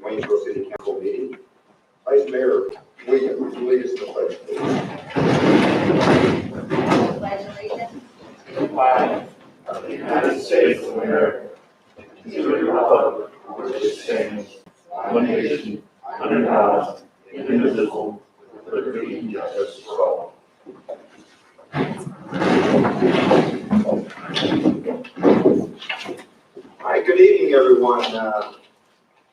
Waynesboro City Council meeting. Vice Mayor Williams, would you lead us in the pledge, please? Pledge allegiance To the flag of the United States of America, to the republic for which it stands, one nation, under God, indivisible, with liberty and justice for all. All right, good evening, everyone.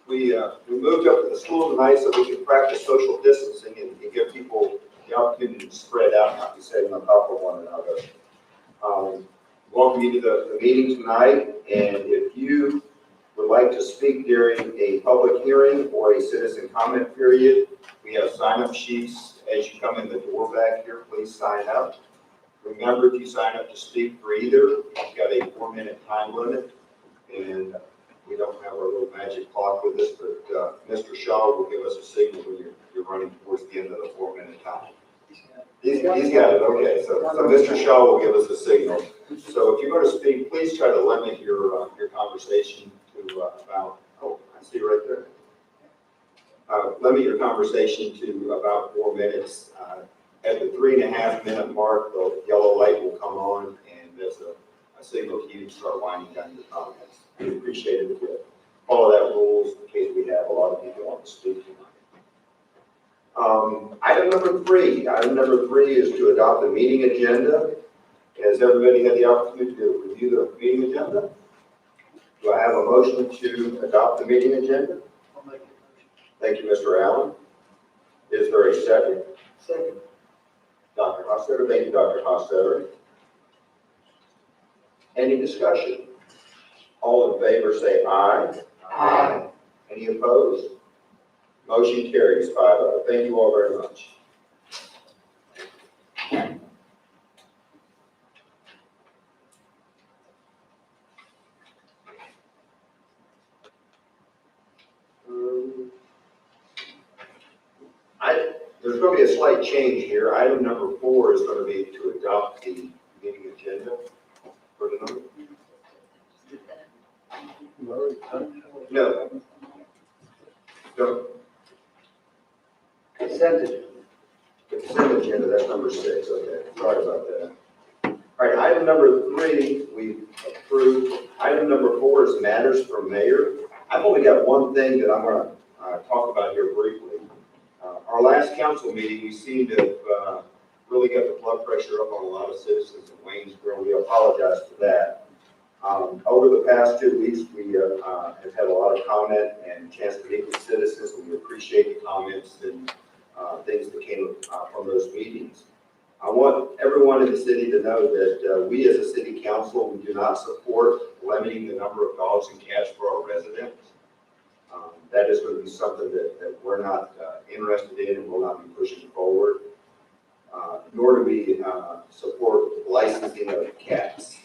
We moved up to the school tonight so we could practice social distancing and give people the opportunity to spread out, not be sitting on top of one another. Welcome you to the meeting tonight, and if you would like to speak during a public hearing or a citizen comment period, we have sign-up sheets as you come in the door back here. Please sign up. Remember, if you sign up to speak for either, you've got a 4-minute time limit, and we don't have our little magic clock with us, but Mr. Shaw will give us a signal when you're running towards the end of the 4-minute time. He's got it, okay. So Mr. Shaw will give us a signal. So if you're going to speak, please try to limit your conversation to about, oh, I see right there. Limit your conversation to about 4 minutes. At the 3.5-minute mark, the yellow light will come on, and that's a signal to you to start winding down your comments. We appreciate it if you follow that rules in case we have a lot of people want to speak tonight. Item number three is to adopt the meeting agenda. Has everybody had the opportunity to review the meeting agenda? Do I have a motion to adopt the meeting agenda? I'll make a motion. Thank you, Mr. Allen. Is there a second? Second. Dr. Hostetter, thank you, Dr. Hostetter. Any discussion? All in favor say aye. Aye. Any opposed? Motion carries 5-0. Thank you all very much. There's going to be a slight change here. Item number 4 is going to be to adopt the meeting agenda for tonight. No. Consent agenda, that's number 6. Okay, sorry about that. All right, item number 3, we approved. Item number 4 is matters from mayor. I've only got one thing that I'm going to talk about here briefly. Our last council meeting, we seemed to have really got the blood pressure up on a lot of citizens in Waynesboro. We apologize for that. Over the past 2 weeks, we have had a lot of comment and chance to meet with citizens, and we appreciate the comments and things that came from those meetings. I want everyone in the city to know that we as a city council, we do not support limiting the number of dogs and cats for our residents. That is going to be something that we're not interested in and will not be pushing forward. Nor do we support licensing of cats.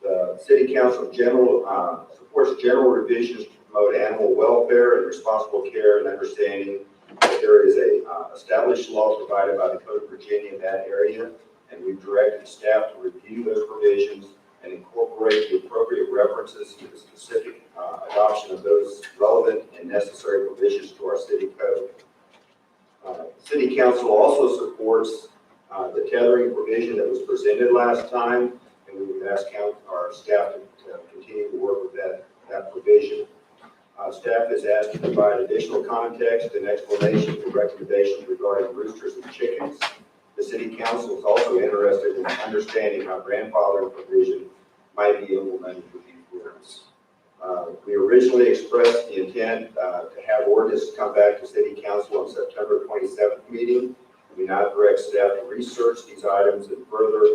The City Council supports general revisions to promote animal welfare and responsible care and understanding that there is a established law provided by the Code of Virginia in that area, and we've directed staff to review those provisions and incorporate the appropriate references to the specific adoption of those relevant and necessary provisions to our city code. City Council also supports the tethering provision that was presented last time, and we would ask our staff to continue to work with that provision. Staff is asked to provide additional context and explanation for recommendations regarding roosters and chickens. The City Council is also interested in understanding how grandfathering provision might be implemented with these rules. We originally expressed the intent to have ordinance come back to City Council on September 27th meeting. We now direct staff to research these items further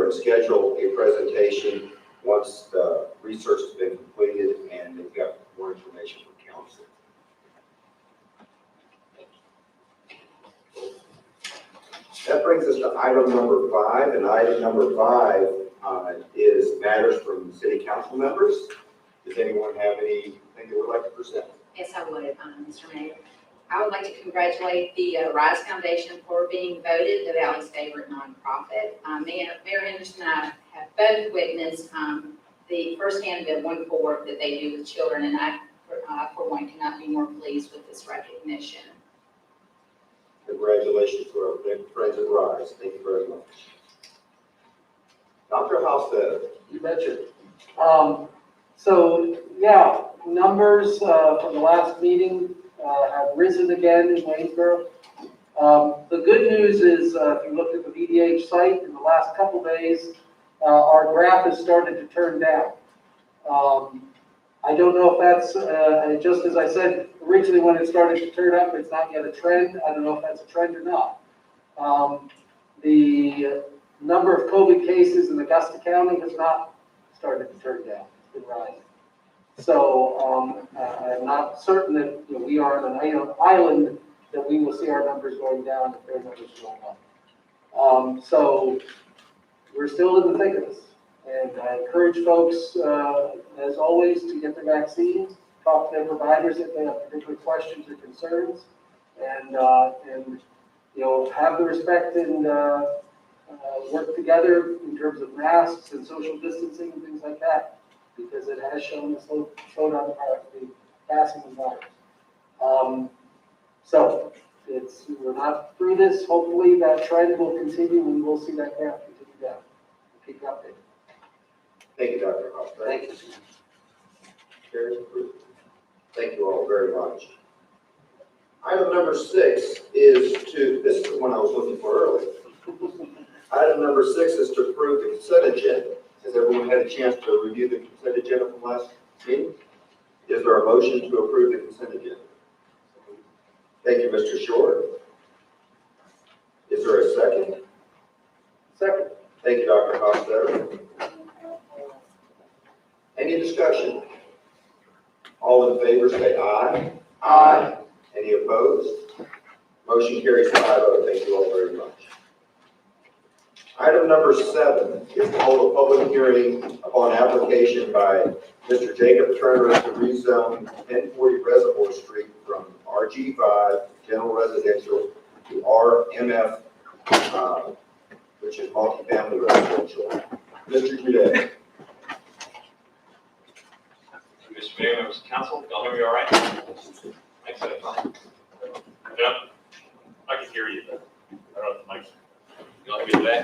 and schedule a presentation once the research has been completed and they've got more information from council. That brings us to item number 5, and item number 5 is matters from city council members. Does anyone have anything they would like to present? Yes, I would, Mr. Mayor. I would like to congratulate the Rise Foundation for being voted the Valley's favorite nonprofit. Mayor Henderson and I have both witnessed the firsthand and wonderful work that they do with children, and I, for one, cannot be more pleased with this recognition. Congratulations to our friends at Rise. Thank you very much. Dr. Halstead. You betcha. So, yeah, numbers from the last meeting have risen again in Waynesboro. The good news is, if you looked at the VDH site in the last couple days, our graph has started to turn down. I don't know if that's, just as I said originally when it started to turn up, it's not yet a trend. I don't know if that's a trend or not. The number of COVID cases in Augusta County has not started to turn down. It's been rising. So I'm not certain that we are on an island that we will see our numbers going down if their numbers are going up. So we're still in the thick of this. And I encourage folks, as always, to get their vaccines, talk to their providers if they have particular questions or concerns, and have the respect and work together in terms of masks and social distancing and things like that, because it has shown to slow down the passing of the virus. So we're not through this. Hopefully that trend will continue and we'll see that graph continue down. Keep you updated. Thank you, Dr. Halstead. Thank you. Carries approved. Thank you all very much. Item number 6 is this is the one I was looking for earlier. Item number 6 is to approve the consent agenda. Has everyone had a chance to review the consent agenda from last meeting? Is there a motion to approve the consent agenda? Thank you, Mr. Short. Is there a second? Second. Thank you, Dr. Hofstadter. Any discussion? All in favor say aye. Aye. Any opposed? Motion carries 5-0. Thank you all very much. Item number 7 is to hold a public hearing upon application by Mr. Jacob Turner to rezone 1040 Reservoir Street from RG5 General Residential to Rmf, which is multifamily residential. Mr. Goudet. Mr. Mayor, members of council, y'all hear me all right? Excellent. Yep. I can hear you, but I don't know if the mic. Y'all hear me today?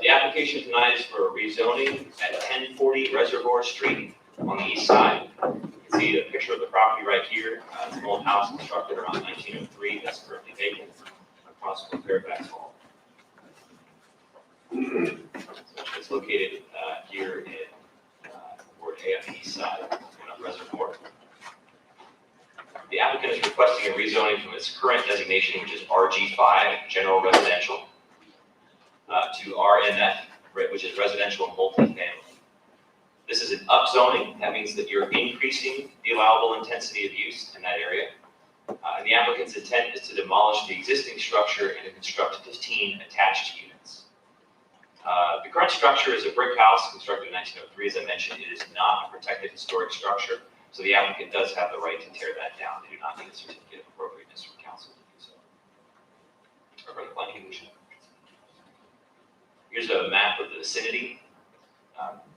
The application tonight is for rezoning at 1040 Reservoir Street on the east side. You can see a picture of the property right here. It's an old house constructed around 1903 that's currently vacant across from Fairfax Hall. It's located here in Ward AF East Side on Reservoir. The applicant is requesting a rezoning from its current designation, which is RG5 General Residential, to RMF, which is Residential and Multifamily. This is an upzoning. That means that you're increasing the allowable intensity of use in that area. And the applicant's intent is to demolish the existing structure and to construct 15 attached units. The current structure is a brick house constructed in 1903. As I mentioned, it is not a protected historic structure, so the applicant does have the right to tear that down. They do not need a certificate of appropriateness from council to do so, or from the planning commission. Here's a map of the vicinity.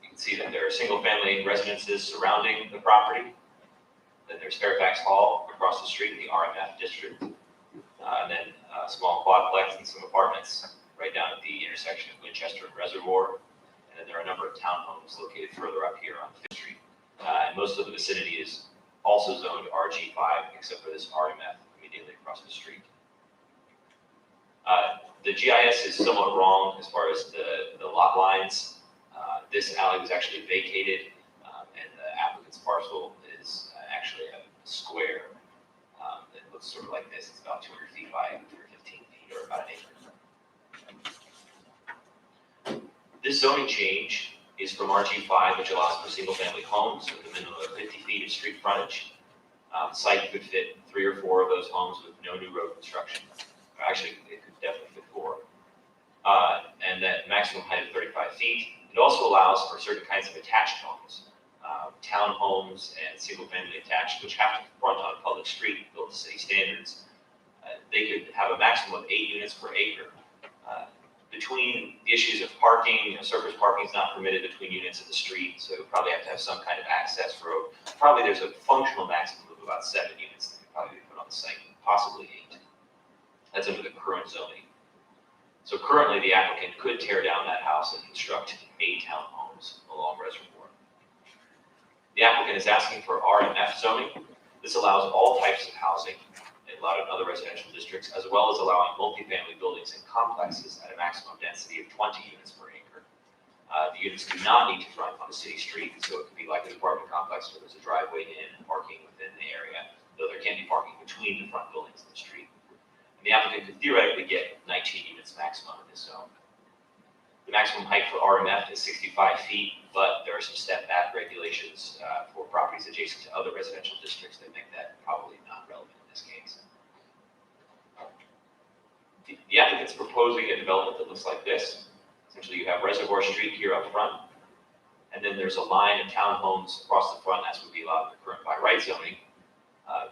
You can see that there are single-family residences surrounding the property. Then there's Fairfax Hall across the street in the RMF district, and then a small quadplex and some apartments right down at the intersection of Winchester and Reservoir. And then there are a number of townhomes located further up here on 5th Street. And most of the vicinity is also zoned RG5, except for this RMF immediately across the street. The GIS is somewhat wrong as far as the lot lines. This alley was actually vacated, and the applicant's parcel is actually a square that looks sort of like this. It's about 200 feet by 115 feet, or about an acre. This zoning change is from RG5, which allows for single-family homes with a minimum of 50 feet of street frontage. The site could fit 3 or 4 of those homes with no new road construction. Actually, it could definitely fit 4. And that maximum height of 35 feet. It also allows for certain kinds of attached homes, townhomes and single-family attached, which have to front on a public street built to city standards. They could have a maximum of 8 units per acre. between the issues of parking, surface parking is not permitted between units in the street, so you probably have to have some kind of access road. Probably there's a functional maximum of about 7 units that could probably be put on the site, possibly 8. That's under the current zoning. So currently, the applicant could tear down that house and construct 8 townhomes along Reservoir. The applicant is asking for Rmf zoning. This allows all types of housing allowed in other residential districts, as well as allowing multifamily buildings and complexes at a maximum density of 20 units per acre. The units do not need to front on a city street, so it could be like an apartment complex where there's a driveway in and parking within the area, though there can be parking between the front buildings and the street. And the applicant could theoretically get 19 units maximum in this zone. The maximum height for Rmf is 65 feet, but there are some step back regulations for properties adjacent to other residential districts that make that probably not relevant in this case. The applicant's proposing a development that looks like this. Essentially, you have Reservoir Street here up front, and then there's a line of townhomes across the front, as would be allowed in the current by right zoning.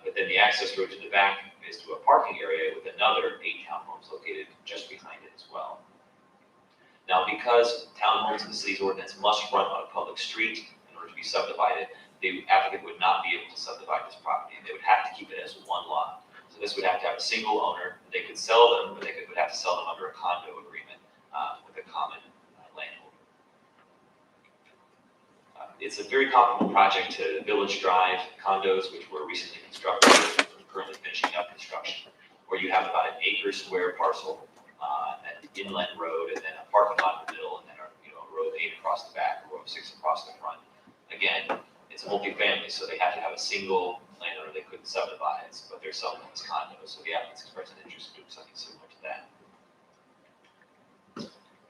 But then the access road to the back is to a parking area with another 8 townhomes located just behind it as well. Now, because townhomes in the city's ordinance must front on a public street in order to be subdivided, the applicant would not be able to subdivide this property. They would have to keep it as one lot. So this would have to have a single owner. They could sell them, but they would have to sell them under a condo agreement with a common landholder. It's a very comparable project to the Village Drive condos, which were recently constructed, currently finishing up construction, where you have about an acre square parcel, an inlet road, and then a parking lot in the middle, and then a row of 8 across the back, a row of 6 across the front. Again, it's multifamily, so they have to have a single landowner. They couldn't subdivide it, but they're selling them as condos, so the applicant's expressed an interest in doing something similar to that.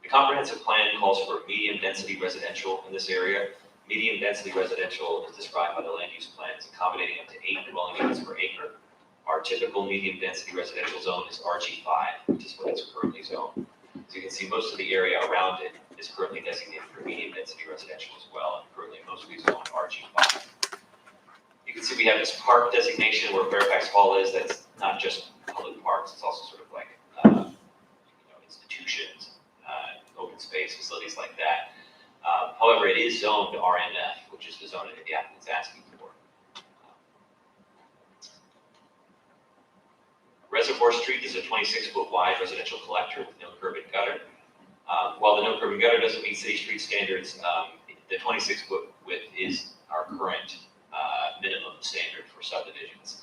The comprehensive plan calls for medium-density residential in this area. Medium-density residential is described by the land use plan as accommodating up to 8 dwelling units per acre. Our typical medium-density residential zone is RG5, which is what it's currently zoned. So you can see most of the area around it is currently designated for medium-density residential as well, and currently mostly zoned RG5. You can see we have this park designation where Fairfax Hall is. That's not just public parks, it's also sort of like institutions, open space, facilities like that. However, it is zoned Rmf, which is the zoning that the applicant's asking for. Reservoir Street is a 26-foot wide residential collector with no curb and gutter. While the no curb and gutter doesn't meet city street standards, the 26-foot width is our current minimum standard for subdivisions.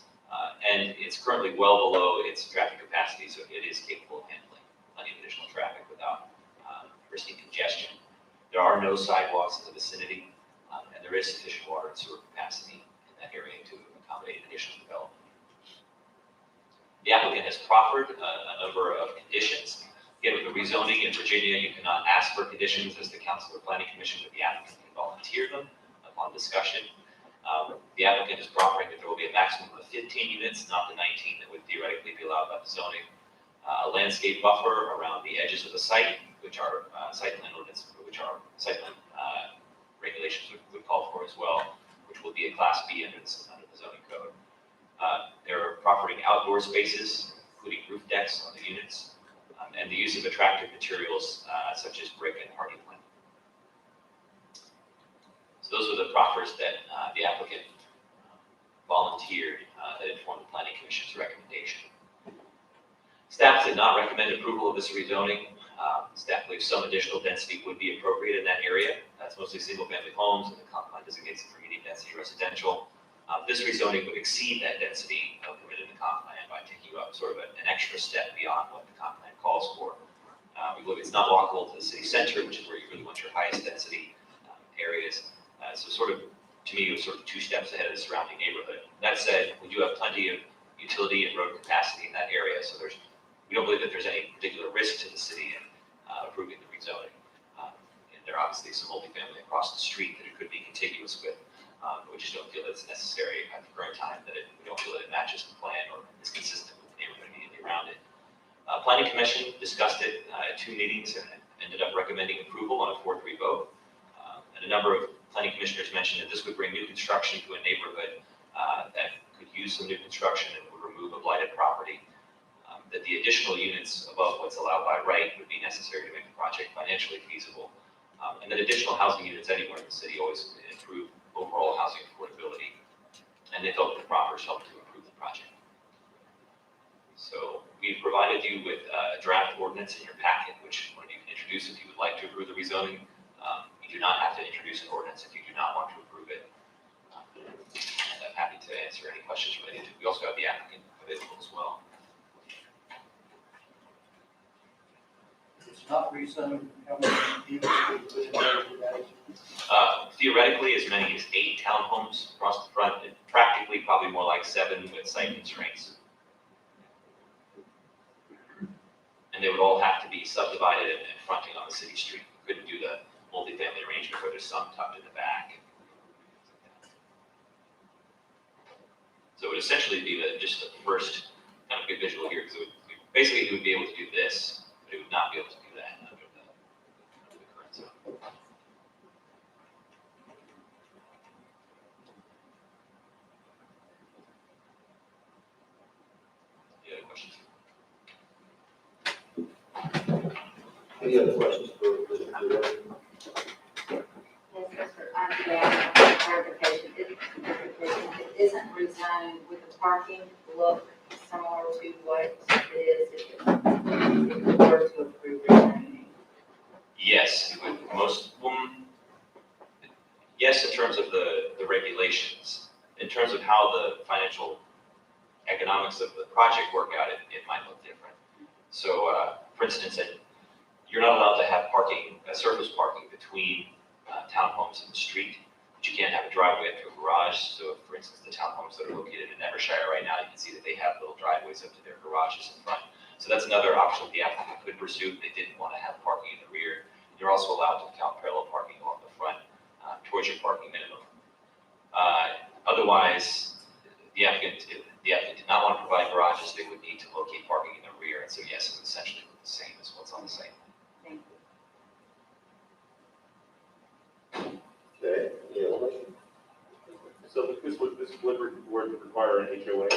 And it's currently well below its traffic capacity, so it is capable of handling plenty of additional traffic without risking congestion. There are no sidewalks in the vicinity, and there is sufficient water and sewer capacity in that area to accommodate additional development. The applicant has proffered a number of conditions. Again, with the rezoning in Virginia, you cannot ask for conditions as the council or planning commission, but the applicant can volunteer them upon discussion. The applicant is proffering that there will be a maximum of 15 units, not the 19 that would theoretically be allowed by the zoning. A landscape buffer around the edges of the site, which are site plan ordinance, which are site plan regulations would call for as well, which will be a Class B under the zoning code. There are proffering outdoor spaces, including roof decks on the units, and the use of attractive materials such as brick and hardy plank. So those are the proffers that the applicant volunteered that informed the Planning Commission's recommendation. Staff did not recommend approval of this rezoning. Staff believes some additional density would be appropriate in that area. That's mostly single-family homes, and the comp plan designates it for medium-density residential. This rezoning would exceed that density permitted in the comp plan by taking you up sort of an extra step beyond what the comp plan calls for. We believe it's not walkable to the city center, which is where you really want your highest density areas. So sort of, to me, it was sort of 2 steps ahead of the surrounding neighborhood. That said, we do have plenty of utility and road capacity in that area, so we don't believe that there's any particular risk to the city in approving the rezoning. And there are obviously some multifamily across the street that it could be contiguous with. We just don't feel that it's necessary at the current time, we don't feel that it matches the plan or is consistent with the neighborhood immediately around it. Planning Commission discussed it at 2 meetings and ended up recommending approval on a 4-3 vote. And a number of planning commissioners mentioned that this would bring new construction to a neighborhood that could use some new construction and would remove a blighted property. that the additional units above what's allowed by right would be necessary to make the project financially feasible. And that additional housing units anywhere in the city always improve overall housing affordability. And they felt the proffers helped to improve the project. So we've provided you with a draft ordinance in your packet, which one of you can introduce if you would like to approve the rezoning. You do not have to introduce an ordinance if you do not want to approve it. And I'm happy to answer any questions related to it. We also have the applicant available as well. It's not rezoned, how many units we put in there today? Theoretically, as many as 8 townhomes across the front, and practically probably more like 7 with site constraints. And they would all have to be subdivided and fronting on the city street. We couldn't do the multifamily arrangement where there's some tucked in the back. So it would essentially be just the first kind of good visual here, because basically he would be able to do this, but he would not be able to do that under the current zone. Any other questions? Any other questions for Mr. Greenway? Yes, Mr. Clarification, it isn't rezoned with the parking look similar to what it is if we were to approve rezoning. Yes, it would yes, in terms of the regulations. In terms of how the financial economics of the project work out, it might look different. So, for instance, you're not allowed to have parking, surface parking between townhomes and the street, but you can't have a driveway up to a garage. So, for instance, the townhomes that are located in Evershire right now, you can see that they have little driveways up to their garages in front. So that's another option the applicant could pursue if they didn't want to have parking in the rear. You're also allowed to count parallel parking along the front towards your parking minimum. Otherwise, the applicant, if the applicant did not want to provide garages, they would need to locate parking in the rear. And so, yes, it would essentially look the same as what's on the site. Thank you. Okay, any other questions? So this would require an HOA?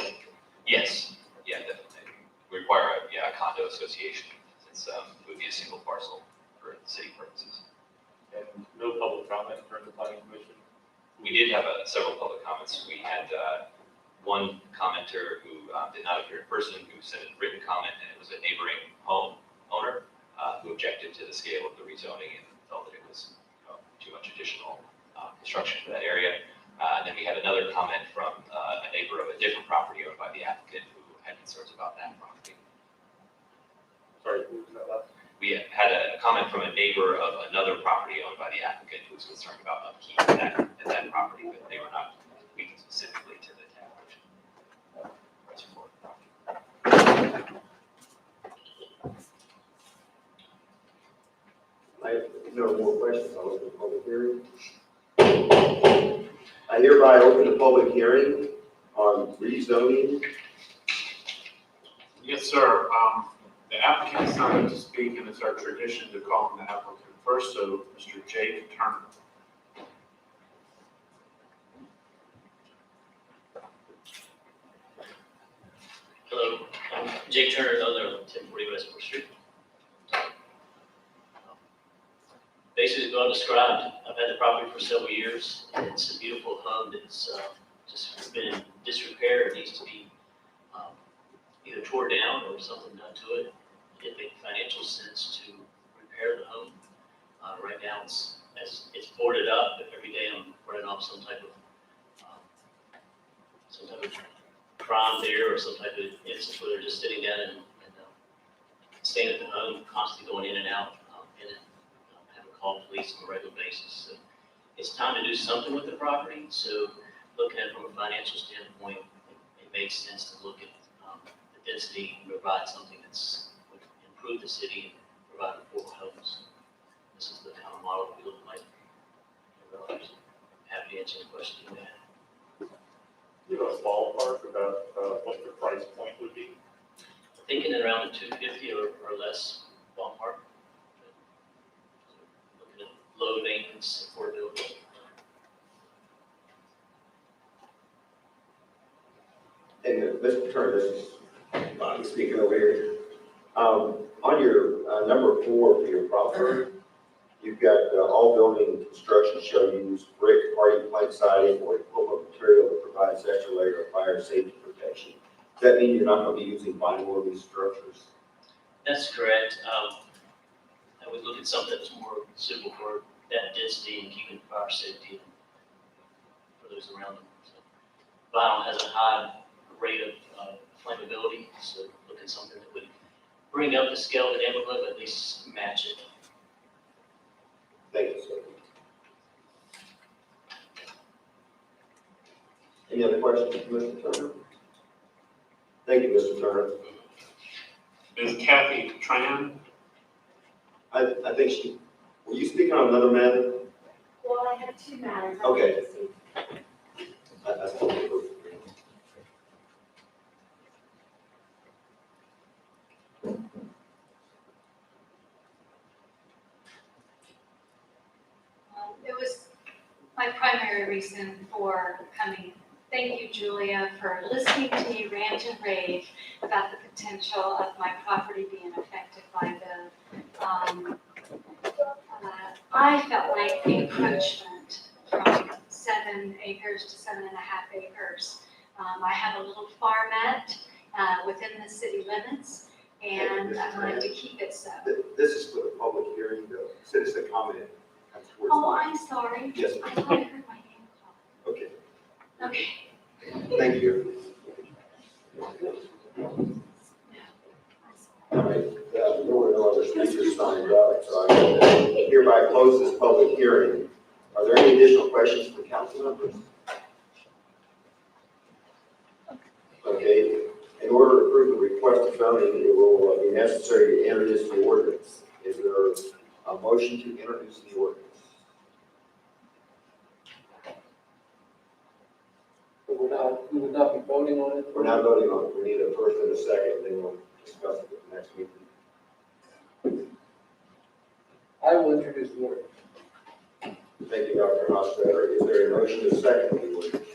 Yes, yeah, definitely. We require a condo association, since it would be a single parcel for city purposes. And no public comment during the planning commission? We did have several public comments. We had one commenter who did not appear in person, who sent a written comment, and it was a neighboring home owner who objected to the scale of the rezoning and felt that it was too much additional construction for that area. And then we had another comment from a neighbor of a different property owned by the applicant who had concerns about that property. Sorry, who was that last? We had a comment from a neighbor of another property owned by the applicant who was concerned about upkeep at that property, but they were not speaking specifically to the town reservoir property. I have no more questions. I'll open the public hearing. I hereby open the public hearing on rezoning. Yes, sir. The applicant is not up to speak, and it's our tradition to call on the applicant first, so Mr. Jake Turner. Hello, I'm Jake Turner, owner of 1040 Reservoir Street. Basically, as well described, I've had the property for several years. It's a beautiful home that's just been in disrepair. It needs to be either tore down or something done to it. It makes financial sense to repair the home. Right now, it's boarded up, but every day I'm running off some type of crime there or some type of instance where they're just sitting down and staying at the home, constantly going in and out, and having to call police on a regular basis. So it's time to do something with the property. So looking at it from a financial standpoint, it makes sense to look at the density and provide something that's would improve the city and provide affordable homes. This is the kind of model that we look like. I'm happy to answer any questions you may have. You have a ballpark about what the price point would be? Thinking around the 250 or less ballpark. Looking at low maintenance, affordability. And Mr. Turner, this is Bobby speaking over here. On your number 4 for your property, you've got all building construction shall use brick, hardy plank siding, or equivalent material that provides extra layer of fire safety protection. Does that mean you're not going to be using vinyl in these structures? That's correct. I would look at something that's more suitable for that density and keeping fire safety for those around them. So, vinyl has a high rate of flammability, so look at something that would bring up the scale of the neighborhood, but at least match it. Thank you, sir. Any other questions, Mr. Turner? Thank you, Mr. Turner. Ms. Kathy Tran? I think she, were you speaking on another matter? Well, I have 2 matters. I'd Okay. like to see. That's what It was my primary reason for coming. Thank you, Julia, for listening to me rant and rave about the potential of my property being affected by the, I felt like the encroachment from 7 acres to 7.5 acres. I have a little farmette within the city limits, and I wanted to keep it so. This is for the public hearing, the citizen comment. That's towards Oh, the- I'm sorry. Yes, I thought I heard my name called. okay, Okay. thank you. All right, there were no other speakers signed up, so I hereby close this public hearing. Are there any additional questions from council members? Okay, in order to approve the request of zoning, it will be necessary to introduce the ordinance. Is there a motion to introduce the ordinance? We would not be voting on it? We're not voting on it. We need a first and a second, then we'll discuss it at the next meeting. I will introduce the ordinance. Thank you, Dr. Hofstadter. Is there a motion to second the ordinance?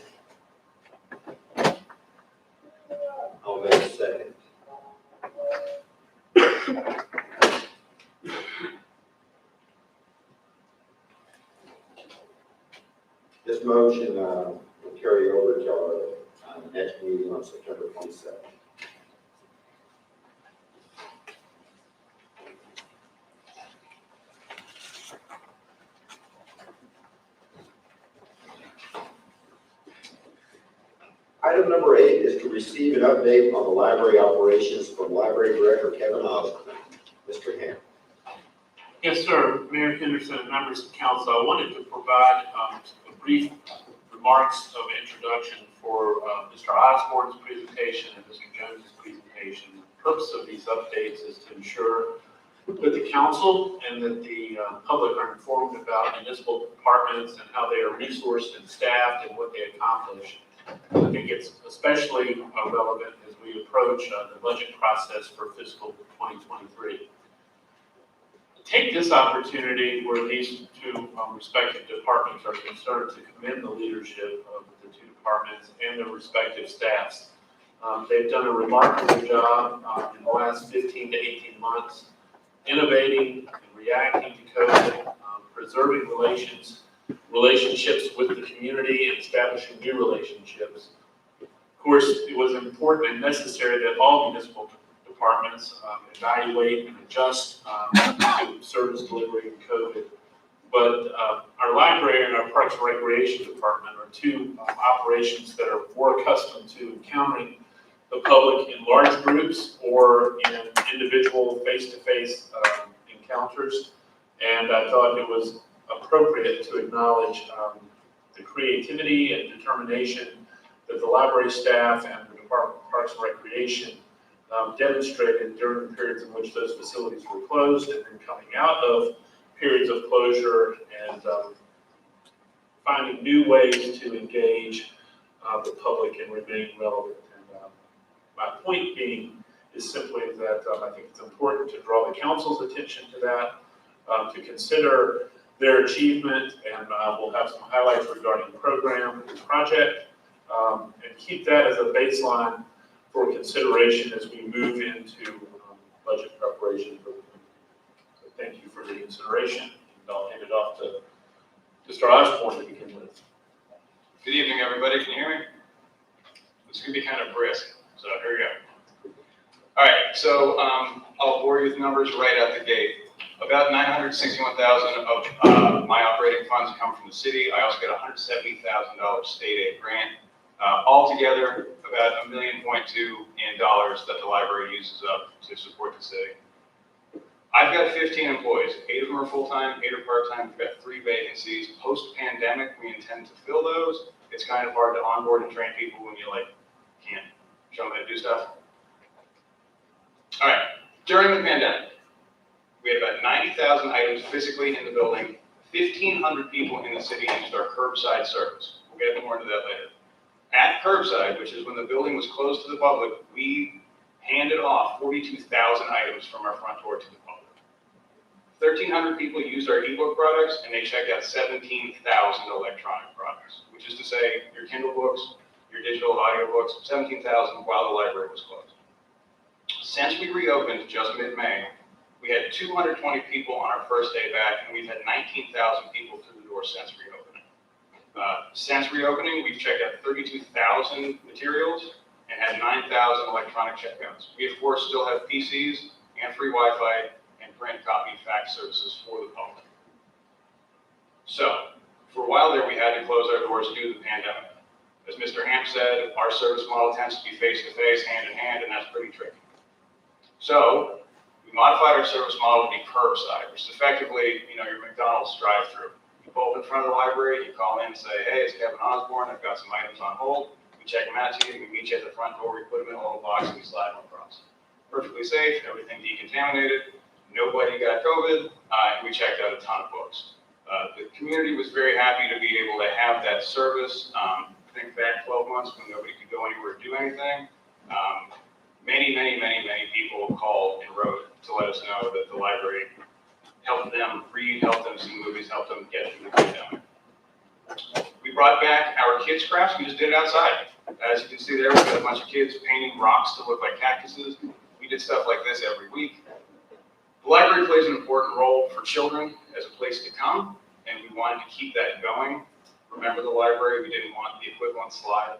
I'll make a second. This motion will carry over to our next meeting on September 27th. Item number 8 is to receive an update on the library operations from Library Director Kevin Osborne. Mr. Ham. Yes, sir. Mayor Henderson and members of council, I wanted to provide a brief remarks of introduction for Mr. Osborne's presentation and Mr. Jones's presentation. The purpose of these updates is to ensure that the council and that the public are informed about municipal departments and how they are resourced and staffed and what they accomplish. I think it's especially relevant as we approach the budget process for fiscal 2023. Take this opportunity where these 2 respective departments are concerned to commend the leadership of the 2 departments and their respective staffs. They've done a remarkable job in the last 15 to 18 months, innovating and reacting to COVID, preserving relationships with the community and establishing new relationships. Of course, it was important and necessary that all municipal departments evaluate and adjust to service delivery in COVID. But our library and our Parks and Recreation Department are 2 operations that are more accustomed to encountering the public in large groups or in individual face-to-face encounters. And I thought it was appropriate to acknowledge the creativity and determination that the library staff and the Department of Parks and Recreation demonstrated during the periods in which those facilities were closed and then coming out of periods of closure and finding new ways to engage the public and remain relevant. And my point being is simply that I think it's important to draw the council's attention to that, to consider their achievement, and we'll have some highlights regarding the program and project, and keep that as a baseline for consideration as we move into budget preparation for the community. So thank you for the consideration, and I'll hand it off to Mr. Osborne to begin with. Good evening, everybody. Can you hear me? It's going to be kind of brisk, so here we go. All right, so I'll bore you with numbers right out the gate. About $961,000 of my operating funds come from the city. I also get a $170,000 state aid grant. Altogether, about $1.2 million in dollars that the library uses up to support the city. I've got 15 employees. 8 of them are full-time, 8 are part-time. We've got 3 vacancies. Post-pandemic, we intend to fill those. It's kind of hard to onboard and train people when you can't show them how to do stuff. All right, during the pandemic, we had about 90,000 items physically in the building. 1,500 people in the city used our curbside service. We'll get more into that later. At curbside, which is when the building was closed to the public, we handed off 42,000 items from our front door to the public. 1,300 people used our ebook products, and they checked out 17,000 electronic products, which is to say your Kindle books, your digital audio books, 17,000 while the library was closed. Since we reopened just mid-May, we had 220 people on our first day back, and we've had 19,000 people through the door since reopening. Since reopening, we've checked out 32,000 materials and had 9,000 electronic checkouts. We, of course, still have PCs and free Wi-Fi and print copy fax services for the public. So, for a while there, we had to close our doors due to the pandemic. As Mr. Hamp said, our service model tends to be face-to-face, hand-in-hand, and that's pretty tricky. So, we modified our service model to be curbside, which is effectively, your McDonald's drive-through. You pull up in front of the library, you call in and say, hey, it's Kevin Osborne, I've got some items on hold. We check them out to you, we meet you at the front door, we put them in a little box, and we slide them across. Perfectly safe, everything decontaminated, nobody got COVID, and we checked out a ton of books. The community was very happy to be able to have that service. Think back 12 months when nobody could go anywhere or do anything. Many people called and wrote to let us know that the library helped them read, helped them see movies, helped them get through the pandemic. We brought back our kids' crafts. We just did it outside. As you can see there, we've got a bunch of kids painting rocks to look like cactuses. We did stuff like this every week. The library plays an important role for children as a place to come, and we wanted to keep that going. Remember the library, we didn't want the equivalent slide.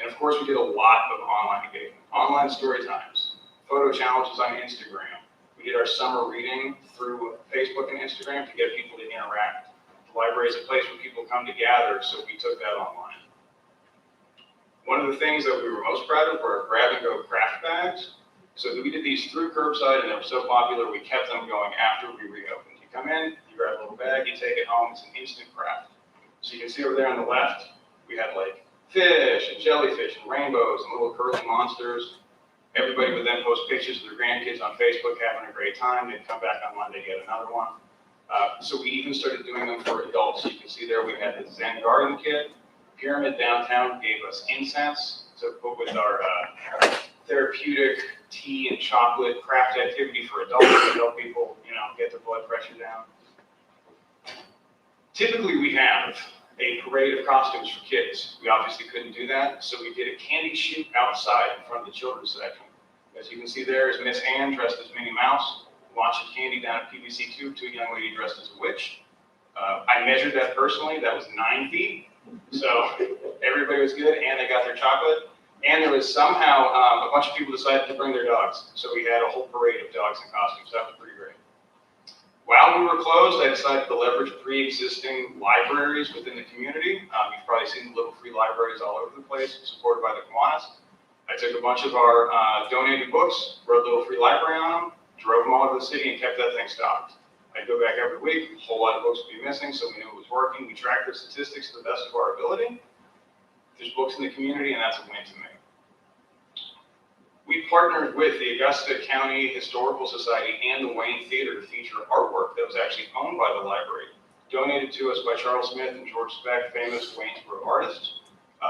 And of course, we did a lot of online engagement. Online story times, photo challenges on Instagram. We did our summer reading through Facebook and Instagram to get people to interact. The library is a place where people come to gather, so we took that online. One of the things that we were most proud of were our grab-and-go craft bags. So we did these through curbside, and they were so popular, we kept them going after we reopened. You come in, you grab a little bag, you take it home, it's an instant craft. So you can see over there on the left, we had fish and jellyfish and rainbows and little curly monsters. Everybody would then post pictures of their grandkids on Facebook having a great time. They'd come back on Monday, get another one. So we even started doing them for adults. You can see there we had the Zen Garden kit. Pyramid Downtown gave us incense to put with our therapeutic tea and chocolate craft activity for adults to help people, get their blood pressure down. Typically, we have a parade of costumes for kids. We obviously couldn't do that, so we did a candy shoot outside in front of the children's section. As you can see there is Miss Ann dressed as Minnie Mouse, launching candy down at PVC Tube to a young lady dressed as a witch. I measured that personally, that was 9 feet, so everybody was good, and they got their chocolate. And there was somehow a bunch of people decided to bring their dogs, so we had a whole parade of dogs in costumes. That was pretty great. While we were closed, I decided to leverage pre-existing libraries within the community. You've probably seen the little free libraries all over the place, supported by the Kiwanis. I took a bunch of our donated books, wrote a little free library on them, drove them all over the city, and kept that thing stocked. I'd go back every week, a whole lot of books would be missing, so we knew it was working. We tracked their statistics to the best of our ability. There's books in the community, and that's a win to me. We partnered with the Augusta County Historical Society and the Wayne Theater to feature artwork that was actually owned by the library, donated to us by Charles Smith and George Speck, famous Waynesboro artists.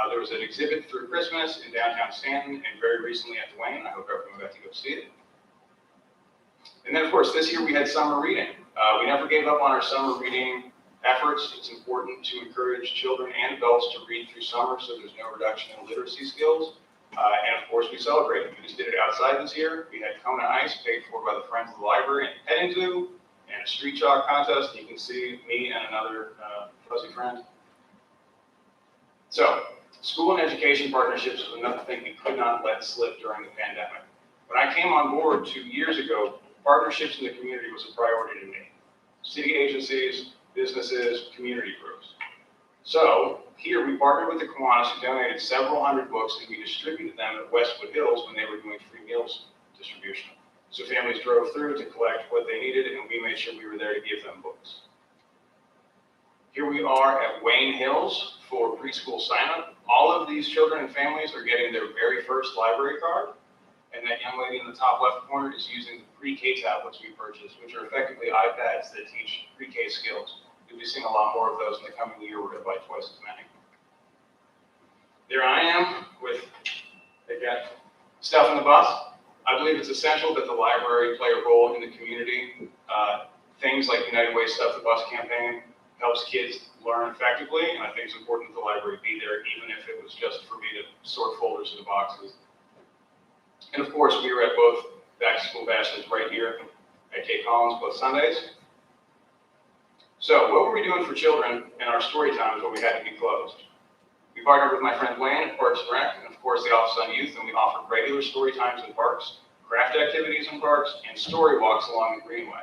There was an exhibit through Christmas in downtown Stanton and very recently at the Wayne. I hope everyone got to go see it. And then, of course, this year we had summer reading. We never gave up on our summer reading efforts. It's important to encourage children and adults to read through summer so there's no reduction in literacy skills. And of course, we celebrated. We just did it outside this year. We had Kona Ice paid for by the Friends of the Library and Petting Zoo, and a street chalk contest. You can see me and another fuzzy friend. So, school and education partnerships was another thing we could not let slip during the pandemic. When I came on board 2 years ago, partnerships in the community was a priority to me. City agencies, businesses, community groups. So here we partnered with the Kiwanis, who donated several hundred books, and we distributed them at Westwood Hills when they were doing free meals distribution. So families drove through to collect what they needed, and we made sure we were there to give them books. Here we are at Wayne Hills for preschool sign-up. All of these children and families are getting their very first library card, and that young lady in the top left corner is using the pre-K tablets we purchased, which are effectively iPads that teach pre-K skills. You'll be seeing a lot more of those in the coming year. We're going to buy twice as many. There I am with, again, stuff in the bus. I believe it's essential that the library play a role in the community. Things like United Way Stuff the Bus campaign helps kids learn effectively, and I think it's important that the library be there, even if it was just for me to sort folders into boxes. And of course, we were at both back-to-school bashes right here at Cape Collins, both Sundays. So what were we doing for children in our story times when we had to be closed? We partnered with my friend Wayne at Parks and Rec, and of course the Office on Youth, and we offered regular story times in parks, craft activities in parks, and story walks along the Greenway.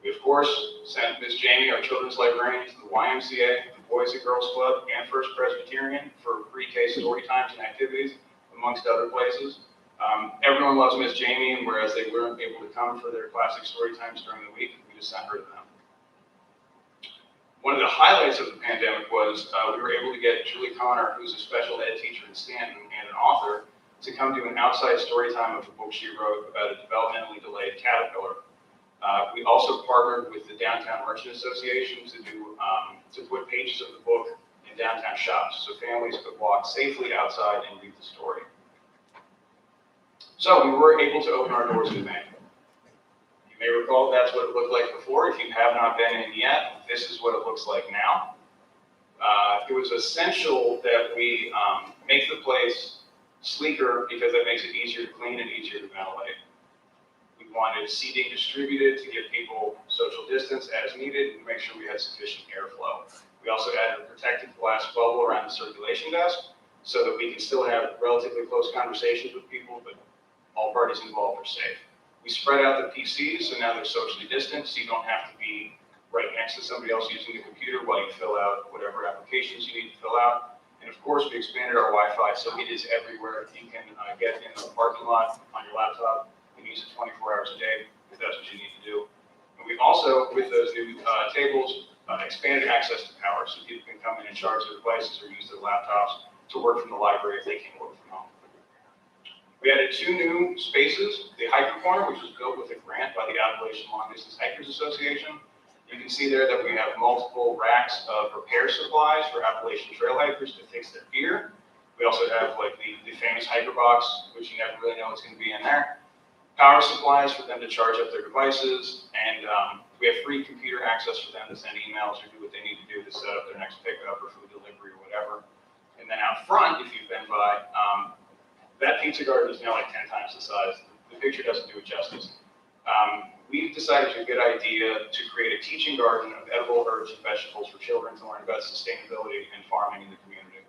We, of course, sent Ms. Jamie, our children's librarian, to the YMCA, the Boys and Girls Club, and First Presbyterian for pre-K story times and activities, amongst other places. Everyone loves Ms. Jamie, and whereas they weren't able to come for their classic story times during the week, we just sent her to them. One of the highlights of the pandemic was we were able to get Julie Connor, who's a special ed teacher in Stanton and an author, to come do an outside story time of a book she wrote about a developmentally delayed caterpillar. We also partnered with the Downtown Merchant Association to put pages of the book in downtown shops so families could walk safely outside and read the story. So we were able to open our doors in May. You may recall that's what it looked like before. If you have not been in yet, this is what it looks like now. It was essential that we make the place sleeker because that makes it easier to clean and easier to ventilate. We wanted seating distributed to give people social distance as needed and make sure we had sufficient airflow. We also added a protective glass bubble around the circulation desk so that we can still have relatively close conversations with people, but all parties involved are safe. We spread out the PCs, so now they're socially distant, so you don't have to be right next to somebody else using the computer while you fill out whatever applications you need to fill out. And of course, we expanded our Wi-Fi, so it is everywhere. You can get in the parking lot on your laptop and use it 24 hours a day if that's what you need to do. And we also, with those new tables, expanded access to power, so people can come in and charge their devices or use their laptops to work from the library if they can't work from home. We added 2 new spaces, the Hiker Corner, which was built with a grant by the Appalachian Long Distance Hikers Association. You can see there that we have multiple racks of repair supplies for Appalachian trail hikers to fix their gear. We also have like the famous hiker box, which you never really know what's going to be in there. Power supplies for them to charge up their devices, and we have free computer access for them to send emails or do what they need to do to set up their next pickup or food delivery or whatever. And then out front, if you've been by, that pizza garden is now like 10 times the size. The picture doesn't do it justice. We've decided it's a good idea to create a teaching garden of edible herbs and vegetables for children to learn about sustainability and farming in the community.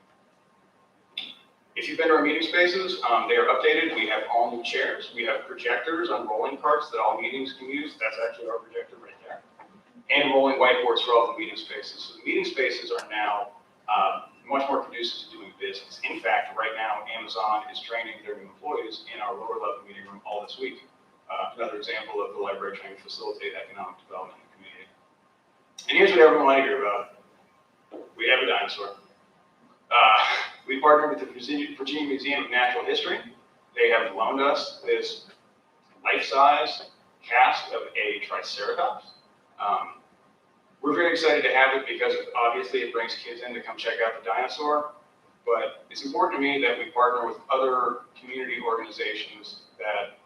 If you've been to our meeting spaces, they are updated. We have all new chairs. We have projectors on rolling carts that all meetings can use. That's actually our projector right there. And rolling whiteboards for all the meeting spaces. So the meeting spaces are now much more conducive to doing business. In fact, right now, Amazon is training their new employees in our lower level meeting room all this week. Another example of the library trying to facilitate economic development in the community. And here's what everyone wanted to hear about. We have a dinosaur. We partnered with the Virginia Museum of Natural History. They have loaned us this life-size cast of a Triceratops. We're very excited to have it because obviously it brings kids in to come check out the dinosaur. But it's important to me that we partner with other community organizations that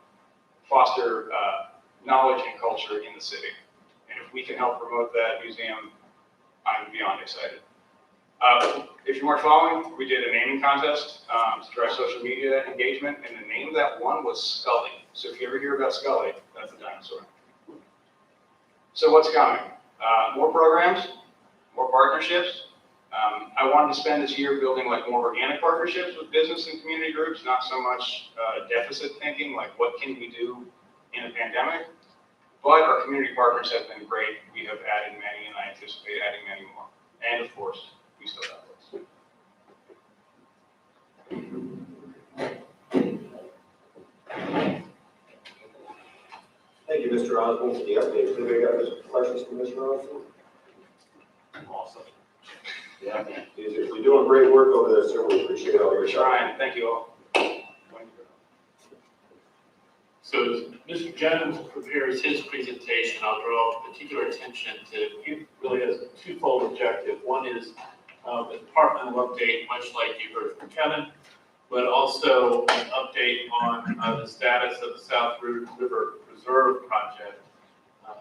foster knowledge and culture in the city. And if we can help promote that museum, I'm beyond excited. If you weren't following, we did a naming contest to drive social media engagement, and the name of that one was Scully. So if you ever hear about Scully, that's a dinosaur. So what's coming? More programs, more partnerships. I wanted to spend this year building like more organic partnerships with business and community groups, not so much deficit thinking, like what can we do in a pandemic. But our community partners have been great. We have added many, and I anticipate adding many more. And of course, we still have those. Thank you, Mr. Osborne, for the update. Anybody got questions for Mr. Osborne? Awesome. Yeah. You're doing great work over there, sir. We appreciate all your We're time. trying. Thank you all. So as Mr. Jones prepares his presentation, I'll draw particular attention to, he really has a twofold objective. One is a departmental update, much like you heard from Kevin, but also an update on the status of the South River Reserve project. I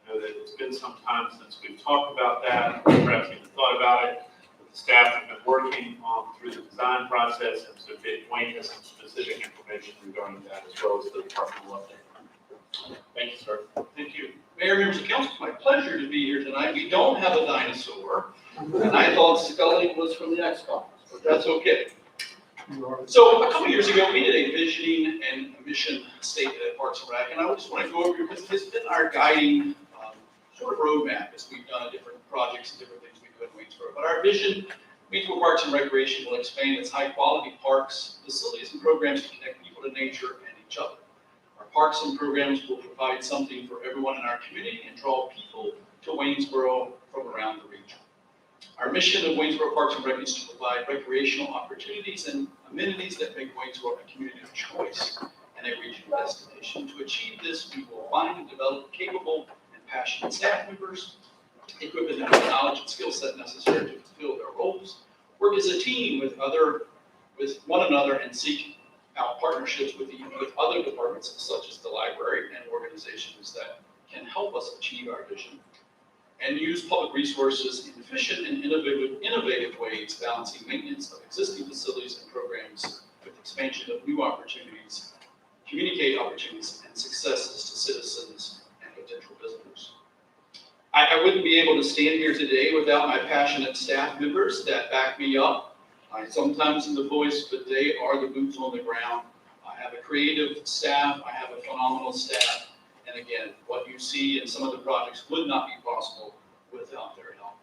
know that it's been some time since we've talked about that, perhaps even thought about it. But the staff have been working through the design process, and so Wayne has some specific information regarding that as well as the departmental update. Thank you, sir. Thank you. Mayor, members of council, it's my pleasure to be here tonight. We don't have a dinosaur, and I thought Scully was from the X-Files, but that's okay. So a couple years ago, we did a visioning and a mission statement at Parks and Rec, and I just want to go over because it's been our guiding sort of roadmap as we've done different projects and different things we do in Waynesboro. But our vision, Waynesboro Parks and Recreation, will expand its high-quality parks, facilities, and programs to connect people to nature and each other. Our parks and programs will provide something for everyone in our community and draw people to Waynesboro from around the region. Our mission of Waynesboro Parks and Rec is to provide recreational opportunities and amenities that make Waynesboro a community of choice and a regional destination. To achieve this, we will find and develop capable and passionate staff members, equip them with the knowledge and skill set necessary to fulfill their roles, work as a team with one another, and seek out partnerships with other departments such as the library and organizations that can help us achieve our vision, and use public resources in efficient and innovative ways, balancing maintenance of existing facilities and programs with expansion of new opportunities, communicate opportunities and successes to citizens and potential visitors. I wouldn't be able to stand here today without my passionate staff members that back me up. I sometimes am the voice, but they are the boots on the ground. I have a creative staff, I have a phenomenal staff, and again, what you see in some of the projects would not be possible without their help.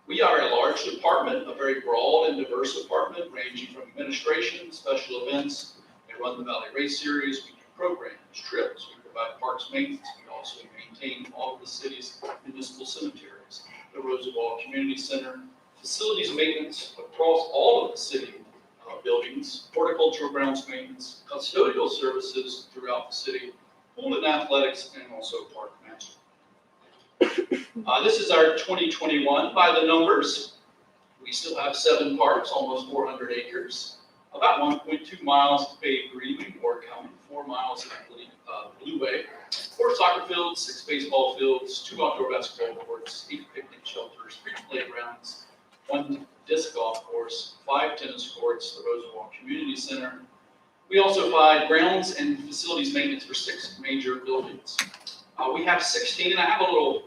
We are a large department, a very broad and diverse department, ranging from administration, special events. We run the Valley Race Series, we do programs, trips, we provide parks maintenance. We also maintain all of the city's municipal cemeteries, the Reservoir Community Center, facilities maintenance across all of the city buildings, horticultural grounds maintenance, custodial services throughout the city, pool and athletics, and also park management. This is our 2021 by the numbers. We still have 7 parks, almost 400 acres, about 1.2 miles of paved Greenway, more coming, 4 miles of Blueway, 4 soccer fields, 6 baseball fields, 2 outdoor basketball courts, 8 picnic shelters, 3 playgrounds, 1 disc golf course, 5 tennis courts, the Reservoir Community Center. We also provide grounds and facilities maintenance for 6 major buildings. We have 16, and I have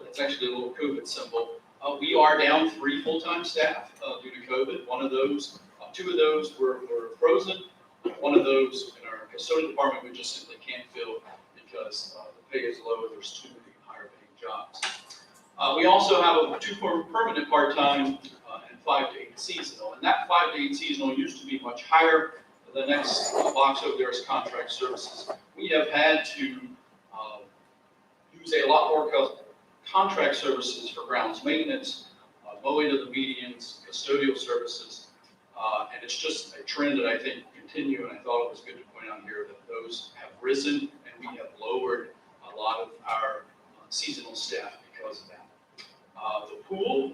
it's actually a little COVID symbol. We are down 3 full-time staff due to COVID. 2 of those were frozen. 1 of those in our custodial department we just simply can't fill because the pay is low. There's too many higher paying jobs. We also have 2 permanent part-time and 5 to 8 seasonal. And that 5 to 8 seasonal used to be much higher. The next box over there is contract services. We have had to use a lot more contract services for grounds maintenance, mowing of the medians, custodial services, and it's just a trend that I think will continue, and I thought it was good to point out here that those have risen, and we have lowered a lot of our seasonal staff because of that. The pool,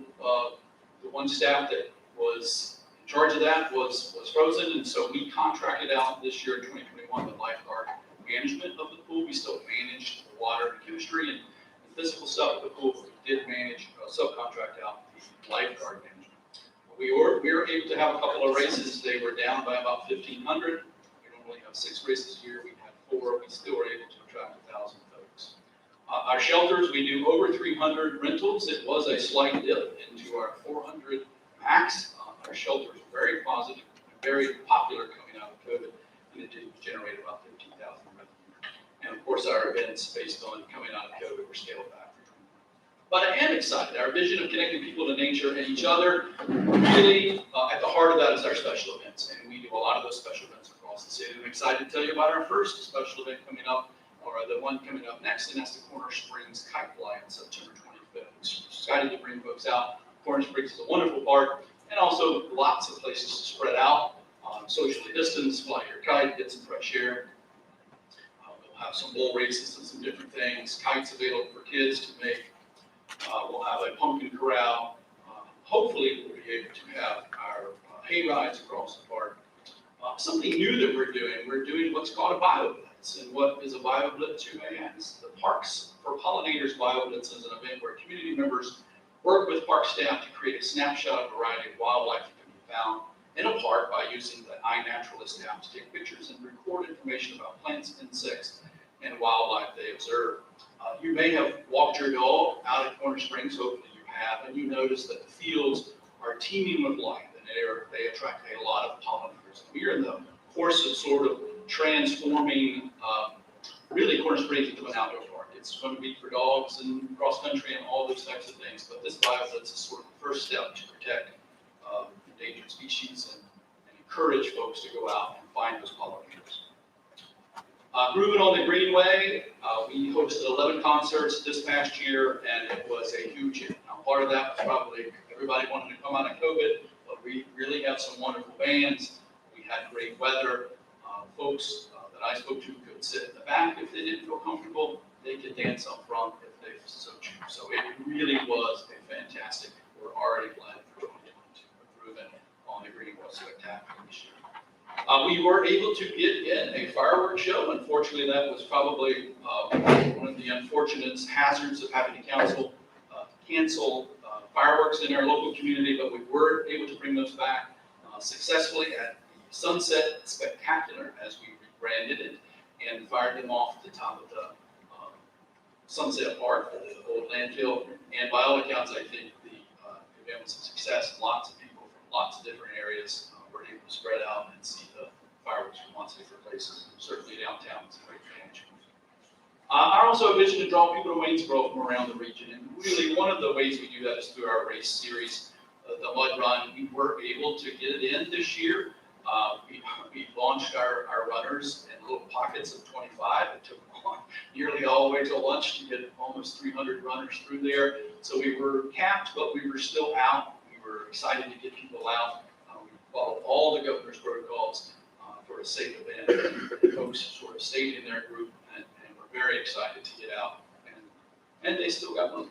the 1 staff that was in charge of that was frozen, and so we contracted out this year in 2021 the lifeguard management of the pool. We still managed the water and chemistry and the physical stuff of the pool, but we did manage subcontract out the lifeguard management. We were able to have a couple of races. They were down by about 1,500. We normally have 6 races a year. We had 4. We still were able to attract 1,000 folks. Our shelters, we do over 300 rentals. It was a slight dip into our 400 max. Our shelters were very positive, very popular coming out of COVID, and it did generate about 15,000 revenue. And of course, our events based on coming out of COVID were scaled back. But I am excited. Our vision of connecting people to nature and each other, really at the heart of that is our special events. And we do a lot of those special events across the city. I'm excited to tell you about our first special event coming up, or the one coming up next, and that's the Corner Springs Kite Fly on September 25th. Excited to bring folks out. Corner Springs is a wonderful park, and also lots of places to spread out, socially distanced, fly your kite, get some fresh air. We'll have some bull races and some different things. Kites available for kids to make. We'll have a pumpkin corral. Hopefully, we'll be able to have our hay rides across the park. Something new that we're doing what's called a BioBlitz. And what is a BioBlitz, you may ask? The Parks for Pollinators BioBlitz is an event where community members work with park staff to create a snapshot of a variety of wildlife that can be found in a park by using the iNaturalist app to take pictures and record information about plants, insects, and wildlife they observe. You may have walked your dog out at Corner Springs, hopefully you have, and you notice that the fields are teeming with life, and they attract a lot of pollinators. We are in the course of sort of transforming, really Corner Springs into an outdoor park. It's going to be for dogs and cross country and all those types of things, but this BioBlitz is sort of the first step to protect endangered species and encourage folks to go out and find those pollinators. Grooving on the Greenway, we hosted 11 concerts this past year, and it was a huge hit. Now, part of that was probably everybody wanted to come out of COVID, but we really had some wonderful bands. We had great weather. Folks that I spoke to could sit in the back if they didn't feel comfortable. They could dance up front if they so choose. So it really was a fantastic. We're already planning for 2022. Grooving on the Greenway was spectacular this year. We were able to get in a fireworks show. Unfortunately, that was probably one of the unfortunate hazards of having to cancel fireworks in our local community, but we were able to bring those back successfully at the Sunset Spectacular, as we rebranded it, and fired them off at the top of the Sunset Park, the old landfill. And by all accounts, I think the event was a success. Lots of people from lots of different areas were able to spread out and see the fireworks from lots of different places. Certainly downtown was a great advantage. I also envision to draw people to Waynesboro from around the region, and really one of the ways we do that is through our race series, the Mud Run. We were able to get it in this year. We launched our runners in little pockets of 25. It took nearly all the way till lunch to get almost 300 runners through there. So we were capped, but we were still out. We were excited to get people out. We followed all the governor's protocols for a safe event. The folks sort of stayed in their group and were very excited to get out. And they still got money.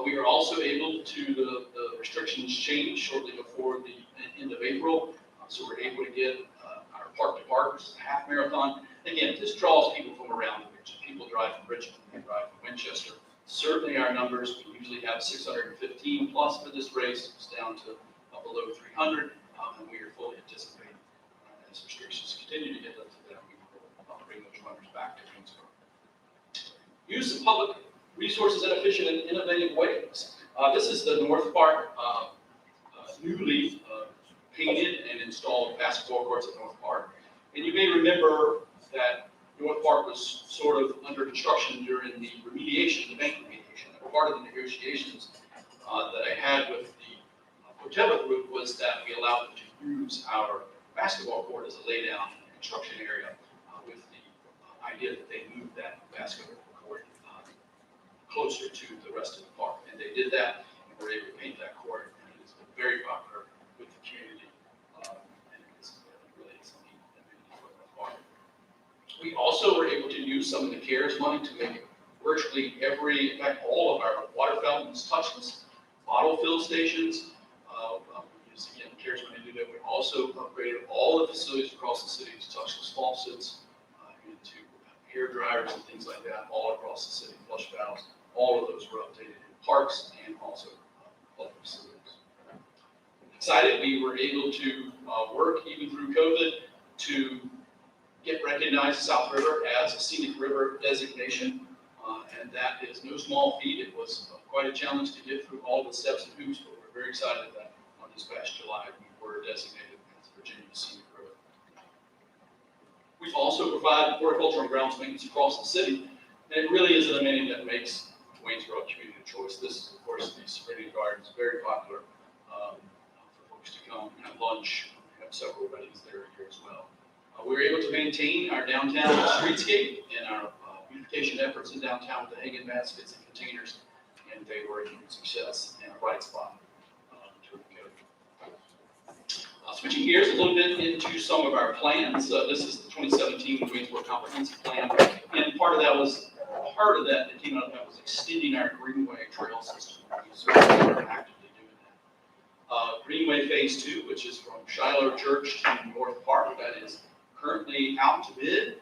We were also able to, the restrictions changed shortly before the end of April. So we're able to get our park to park, which is a half marathon. Again, this draws people from around the region. People drive from Richmond, they drive from Winchester. Certainly our numbers, we usually have 615 plus for this race. It's down to below 300, and we are fully anticipating as restrictions continue to get lifted that we will bring those runners back to Greensboro. Use of public resources in efficient and innovative ways. This is the North Park newly painted and installed basketball courts at North Park. And you may remember that North Park was sort of under construction during the remediation, the bank remediation. And part of the negotiations that I had with the Corteva group was that we allowed them to use our basketball court as a laydown construction area with the idea that they moved that basketball court closer to the rest of the park. And they did that, and were able to paint that court, and it's been very popular with the community. And it's really something that made for the park. We also were able to use some of the CARES money to make virtually every, in fact, all of our water fountains touchless, bottle fill stations. We used, again, the CARES money to do that. We also upgraded all the facilities across the city to touchless faucets, into hair dryers and things like that, all across the city, flush valves. All of those were updated in parks and also public facilities. excited we were able to work even through COVID to get recognized South River as a scenic river designation. And that is no small feat. It was quite a challenge to get through all the steps and hoops, but we're very excited that on this past July, we were designated as Virginia's scenic river. We've also provided horticultural and grounds maintenance across the city, and it really is an amenity that makes Waynesboro a community of choice. This, of course, the serenity garden is very popular for folks to come and have lunch. We have several weddings there here as well. We were able to maintain our downtown streetscape and our beautification efforts in downtown with the hanging baskets and containers, and they were a huge success and a bright spot to go. Switching gears a little bit into some of our plans. This is the 2017 Waynesboro Comprehensive Plan, and part of that came out of that was extending our Greenway trail system. We certainly are actively doing that. Greenway Phase 2, which is from Shiloh Church to North Park, that is currently out to bid,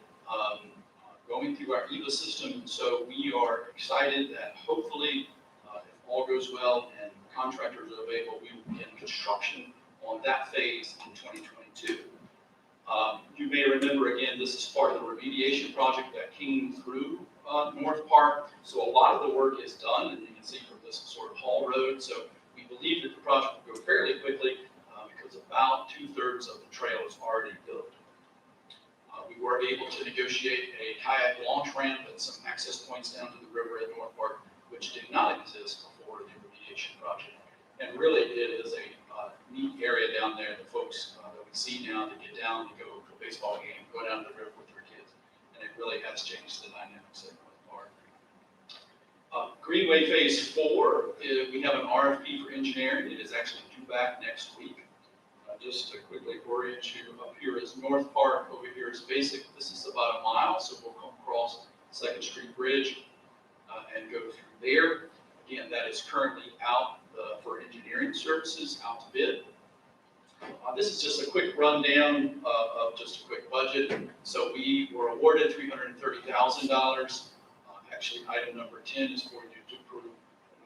going through our EVA system. So we are excited that hopefully, if all goes well and contractors are available, we will begin construction on that phase in 2022. You may remember, again, this is part of the remediation project that came through North Park. So a lot of the work is done, and you can see from this sort of haul road. So we believe that the project will go fairly quickly because about 2/3 of the trail is already built. We were able to negotiate a kayak launch ramp and some access points down to the river at North Park, which did not exist before the remediation project. And really, it is a neat area down there. The folks that we see now to get down to go to a baseball game, go down to the river with their kids, and it really has changed the dynamics of North Park. Greenway Phase 4, we have an RFP for engineering. It is actually due back next week. Just to quickly orient you, up here is North Park, over here is Basic. This is about a mile, so we'll come across 2nd Street Bridge and go through there. Again, that is currently out for engineering services, out to bid. This is just a quick rundown of just a quick budget. So we were awarded $330,000. Actually, item number 10 is for you to approve an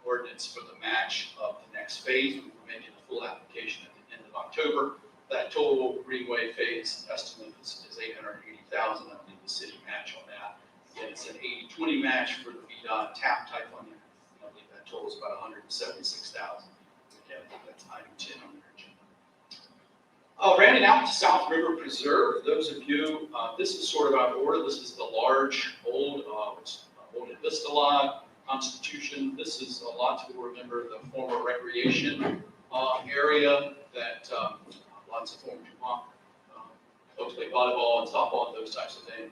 ordinance for the match of the next phase. We will make it a full application at the end of October. That total Greenway phase estimate is $880,000. I believe the city match on that. Again, it's an 80-20 match for the VDOT TAP type funding. I believe that total is about $176,000. Again, that's item 10 on your agenda. Rounding out to South River Preserve, those of you, this is sort of out of order. This is the large, old Vista Lot, Constitution. This is a lot to remember the former recreation area that lots of former DuPont folks play volleyball and softball and those types of things.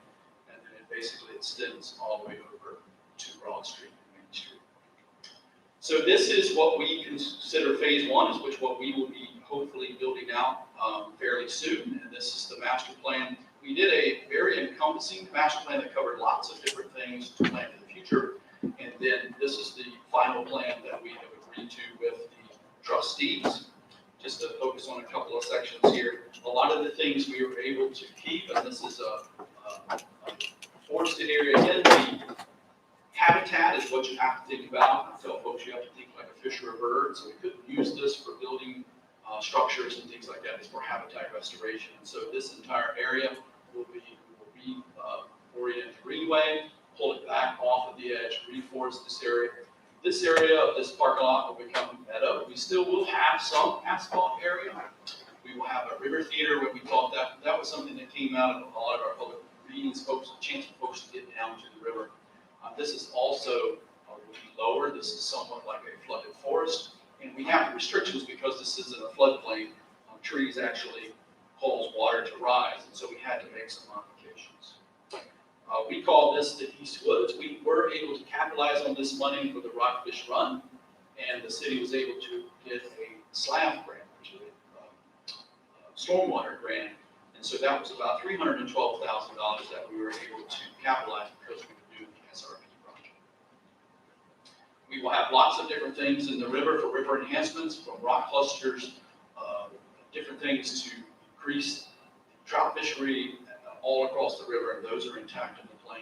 And then it basically extends all the way over to Broad Street and Main Street. So this is what we consider phase 1, is what we will be hopefully building out fairly soon. And this is the master plan. We did a very encompassing master plan that covered lots of different things to plan for the future. And then this is the final plan that we have agreed to with the trustees. Just to focus on a couple of sections here. A lot of the things we were able to keep, and this is a forested area. Again, the habitat is what you have to think about. I tell folks you have to think like a fish or a bird, so we couldn't use this for building structures and things like that. It's for habitat restoration. And so this entire area will be oriented greenway, pull it back off of the edge, reforest this area. This area of this parking lot will become a meadow. We still will have some asphalt area. We will have a river theater where we thought that was something that came out of a lot of our public meetings, folks, a chance for folks to get down to the river. This is also will be lower. This is somewhat like a flooded forest. And we have restrictions because this isn't a floodplain. Trees actually cause water to rise, and so we had to make some modifications. We call this the East Woods. We were able to capitalize on this money for the Rockfish Run, and the city was able to get a SLAB grant, which is a stormwater grant, and so that was about $312,000 that we were able to capitalize because we were doing the SRP project. We will have lots of different things in the river for river enhancements, from rock clusters, different things to increase trout fishery all across the river, and those are intact in the plan.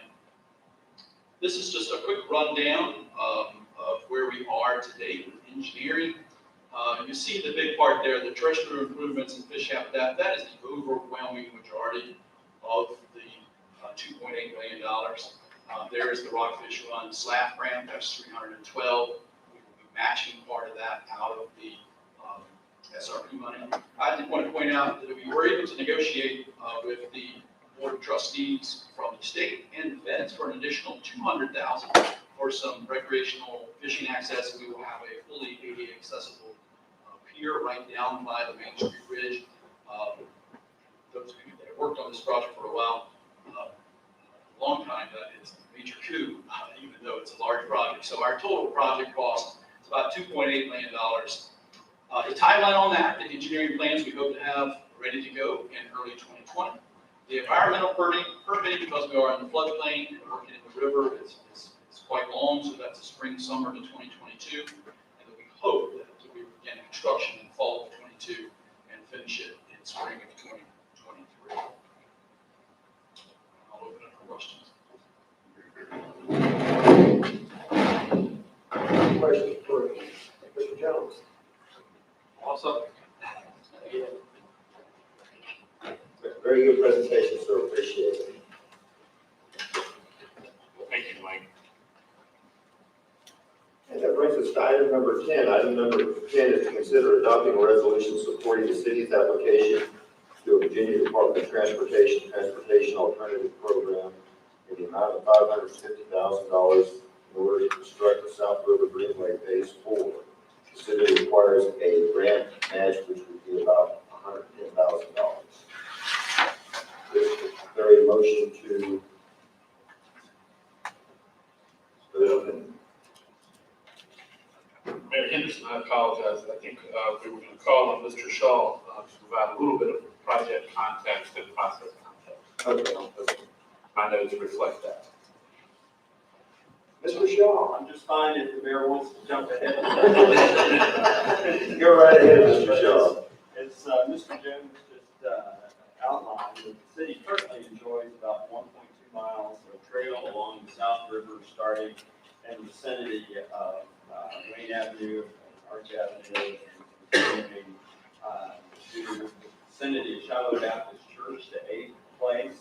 This is just a quick rundown of where we are today with engineering. You see the big part there, the terrestrial improvements and fish habitat, that is the overwhelming majority of the $2.8 million. There is the Rockfish Run SLAF grant, that's 312. We will be matching part of that out of the SRP money. I did want to point out that we were able to negotiate with the Board of Trustees from the state and the feds for an additional $200,000 for some recreational fishing access. We will have a fully ADA accessible pier right down by the Main Street Bridge. Those of you that have worked on this project for a while, a long time, it's a major coup, even though it's a large project. So our total project cost is about $2.8 million. The timeline on that, the engineering plans we hope to have ready to go in early 2020. The environmental permitting, because we are in the floodplain and working in the river, is quite long, so that's the spring, summer to 2022. And then we hope that we begin construction in fall of 22 and finish it in spring of 2023. I'll open it for questions. Questions for Mr. Jones? Awesome. Very good presentation, sir. Appreciate it. Thank you, Mike. And that brings us to item number 10. Item number 10 is to consider adopting a resolution supporting the city's application to a Virginia Department of Transportation Alternative Program in the amount of $550,000 in order to construct the South River Greenway Phase 4. The city requires a grant match, which would be about $110,000. This is a very motion to put it up in. Mayor Henderson, I apologize. I think we were going to call on Mr. Shaw to provide a little bit of project context and process context. Okay. My notes reflect that. Mr. Shaw. I'm just fine if the mayor wants to jump ahead. Go right ahead, Mr. Shaw. As Mr. Jones just outlined, the city currently enjoys about 1.2 miles of trail along the South River, starting in the vicinity of Wayne Avenue, Arch Avenue, and continuing to the vicinity of Shiloh Baptist Church to 8th Place.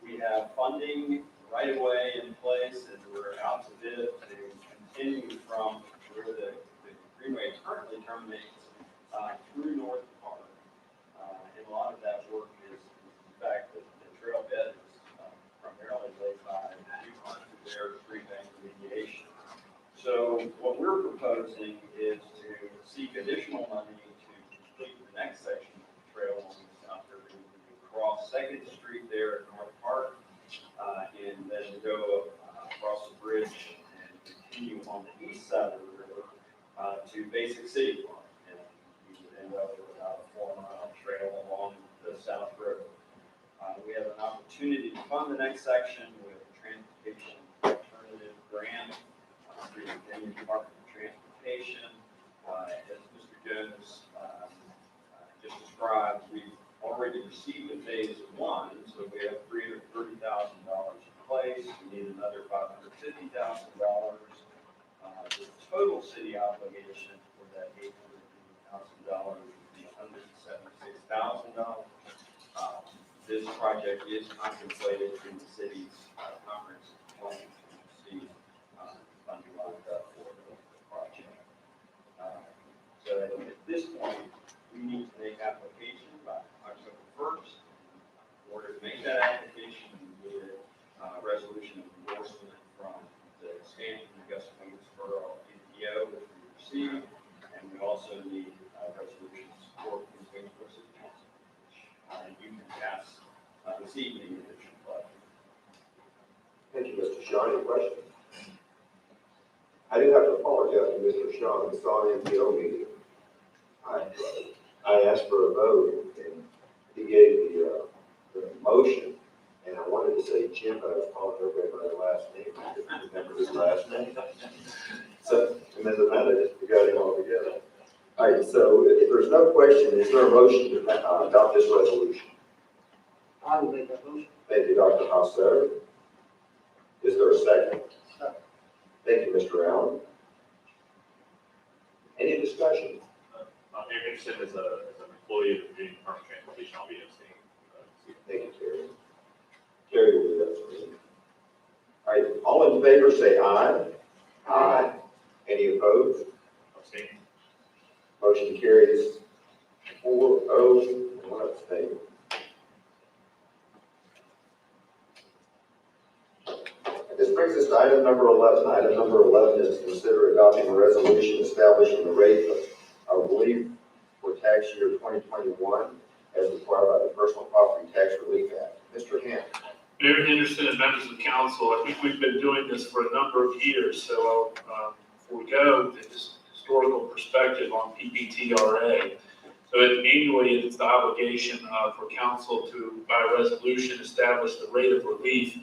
We have funding right away in place, and we're out to bid to continue from where the Greenway currently terminates through North Park. And a lot of that work is, in fact, the trail bed is primarily laid by Yukon through their street bank remediation. So what we're proposing is to seek additional money to complete the next section of the trail along the South River, across 2nd Street there at North Park, and then go across the bridge and continue on the east side of the river to Basic City Park. And we would end up with about a 4-mile trail along the South River. We have an opportunity to fund the next section with a transportation alternative grant through the Virginia Department of Transportation. As Mr. Jones just described, we've already received the phase 1, so we have $330,000 in place. We need another $550,000. The total city obligation for that $800,000 would be $176,000. This project is contemplated in the city's comprehensive plan to see funding lined up for the project. So at this point, we need to make application by October 1st. In order to make that application, we need a resolution of endorsement from the Stanton and Augusta Waynesboro NPO, which we received, and we also need a resolution of support from the Waynesboro City Council, which you can pass this evening if you like. Thank you, Mr. Shaw. Any questions? I do have to apologize to Mr. Shaw. We saw an MPO meeting. I asked for a vote, and he gave the motion, and I wanted to say Jim, but I was calling everybody by their last name. I didn't remember his last name. So, and then I just forgot him altogether. All right, so if there's no question, is there a motion to adopt this resolution? I will make that motion. Thank you, Dr. Hostetler. Is there a second? Second. Thank you, Mr. Allen. Any discussion? Mayor Henderson, as an employee of the Virginia Department of Transportation, I'll be abstaining. Thank you, Terry. Terry will do that for me. All right, all in favor, say aye. Aye. Any opposed? Abstain. Motion carries 4-0, and one abstain. This brings us to item number 11. Item number 11 is to consider adopting a resolution establishing the rate of relief for tax year 2021 as required by the Personal Property Tax Relief Act. Mr. Ham. Mayor Henderson and members of council, I think we've been doing this for a number of years, so I'll forego the historical perspective on PPTRA. So annually, it's the obligation for council to, by resolution, establish the rate of relief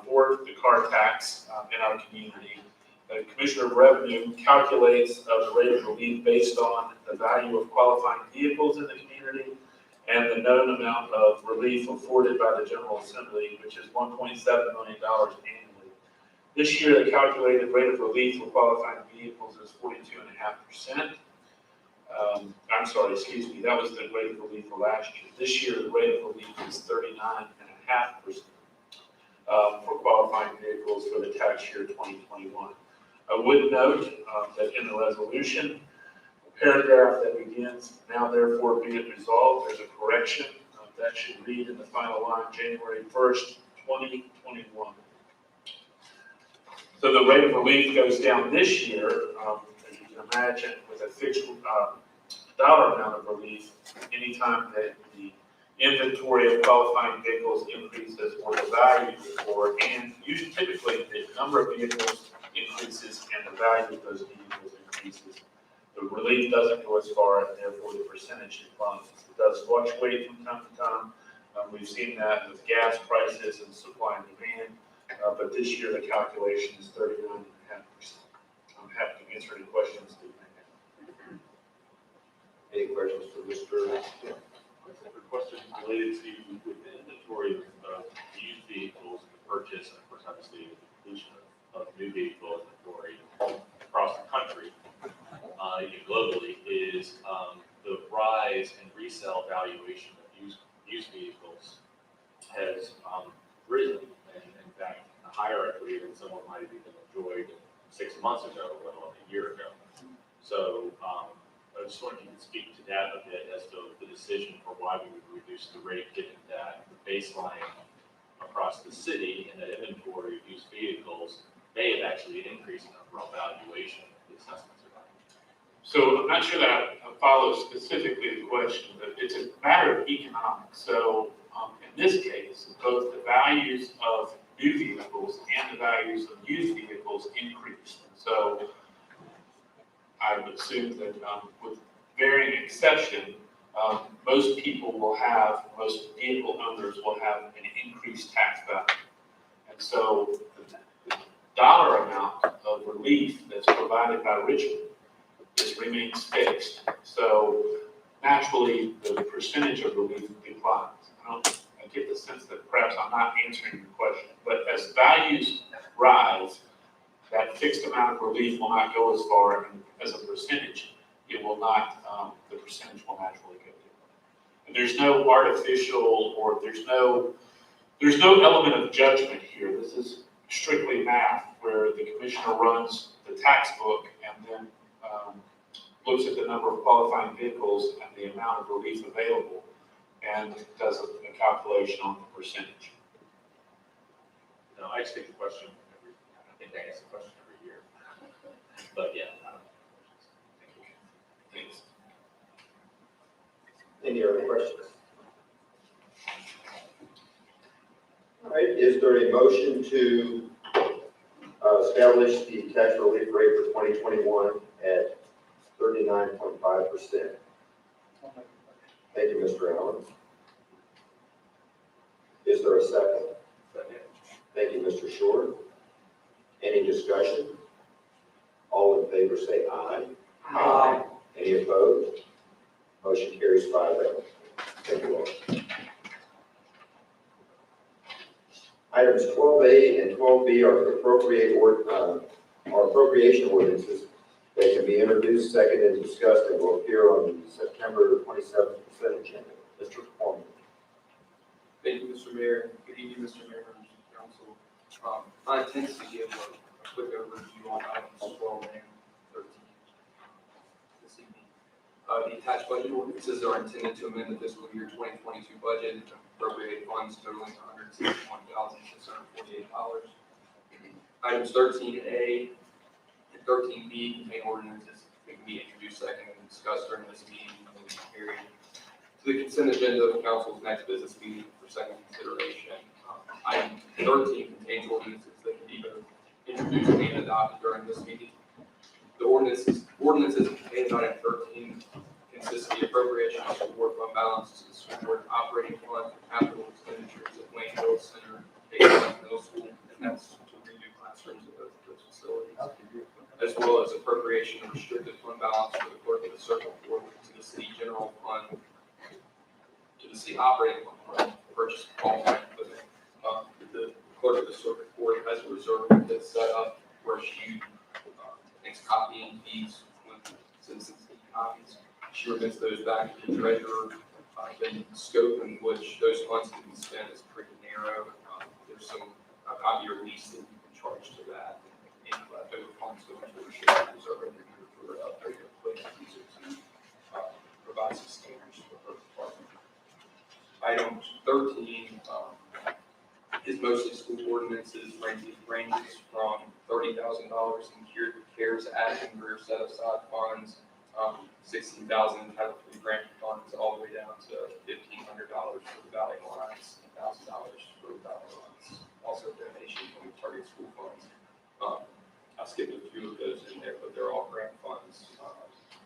for the car tax in our community. The Commissioner of Revenue calculates the rate of relief based on the value of qualifying vehicles in the community and the known amount of relief afforded by the General Assembly, which is $1.7 million annually. This year, the calculated rate of relief for qualifying vehicles is 42.5%. I'm sorry, excuse me, that was the rate of relief for last year. This year, the rate of relief is 39.5%. For qualifying vehicles for the tax year 2021. I would note that in the resolution, the paragraph that begins, now therefore be it resolved, there's a correction. That should read in the final line, January 1st, 2021. So the rate of relief goes down this year, as you can imagine, with a fixed dollar amount of relief anytime that the inventory of qualifying vehicles increases or the value for, and usually typically the number of vehicles increases and the value of those vehicles increases. The relief doesn't go as far and therefore the percentage declines. It does fluctuate from time to time. We've seen that with gas prices and supply and demand, but this year the calculation is 39.5%. I'm happy to answer any questions that you may have. Any questions for Mr. Question related to with the inventory of used vehicles and the purchase, and of course, obviously, the inclusion of new vehicle inventory across the country, globally, is the rise in resale valuation of used vehicles has risen, and in fact, higher, I believe, than someone might have even enjoyed 6 months ago, let alone a year ago. So, I just wanted you to speak to that a bit as to the decision for why we would reduce the rate, given that the baseline across the city and that inventory of used vehicles may have actually increased in overall valuation of the assessments are done. So I'm not sure that I follow specifically the question, but it's a matter of economics. So in this case, both the values of new vehicles and the values of used vehicles increased. So I would assume that with varying exception, most vehicle owners will have an increased tax value. And so the dollar amount of relief that's provided by Richmond remains fixed. So naturally, the percentage of relief declines. I get the sense that perhaps I'm not answering your question, but as values rise, that fixed amount of relief will not go as far, and as a percentage, it will not, the percentage will naturally go down. And there's no artificial, or there's no element of judgment here. This is strictly math, where the commissioner runs the tax book and then looks at the number of qualifying vehicles and the amount of relief available, and does a calculation on the percentage. No, I just take the question I think I ask the question every year. But yeah. Thank you. Thanks. Any other questions? All right, is there a motion to establish the tax relief rate for 2021 at 39.5%? Thank you, Mr. Allen. Is there a second? Thank you, Mr. Short. Any discussion? All in favor say aye. Aye. Any opposed? Motion carries 5-0. Thank you all. Items 12A and 12B are appropriation ordinances. They can be introduced, seconded, and discussed, and will appear on the September 27th consent agenda. Mr. Foreman. Thank you, Mr. Mayor. Good evening, Mr. Mayor, members of council. I intend to give a quick overview on items 12 and 13 this evening. The attached budget ordinances are intended to amend the fiscal year 2022 budget and appropriate funds totaling $161,648. Items 13A and 13B contain ordinances that can be introduced, second, and discussed during this meeting and will be carried to the consent agenda of council's next business meeting for second consideration. Item 13 contains ordinances that can be both introduced and adopted during this meeting. The ordinances contained in item 13 consist of the appropriation of school board fund balances to the school board operating fund for capital expenditures at Waynesboro Center, Middle School, and that's to redo classrooms at both of those facilities, as well as appropriation of restricted fund balance for the clerk of the circuit board to the city general fund, to the city operating fund, for purchase of qualified equipment. The clerk of the circuit board has a reserve that's set up where she makes copying fees when citizens need copies. She remits those back to the treasurer. The scope in which those funds can be spent is pretty narrow. There's some copier lease that you can charge to that. And leftover funds go into the reserve every year for upgraded equipment users to provide some standards for her department. Item 13 is mostly school ordinances, ranges from $30,000 in CARES Act and rear set aside funds, $16,000 Title III grant funds, all the way down to $1,500 for the Valley Lines, $1,000 for the Valley Lines. Also donations from target school funds. I skipped a few of those in there, but they're all grant funds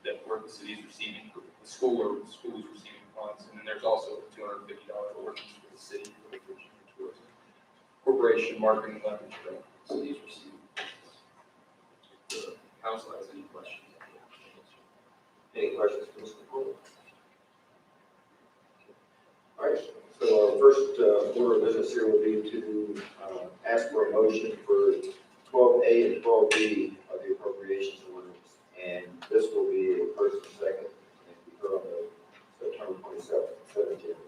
that where the city is receiving, the school or the school is receiving funds. And then there's also a $250 ordinance for the city for the tourism. Corporation marketing leverage grant, the city is receiving. The council has any questions? Any questions for Mr. Foreman? All right, so our first order of business here will be to ask for a motion for 12A and 12B of the appropriations ordinance. And this will be a first and second, and be heard on the September 27th consent agenda.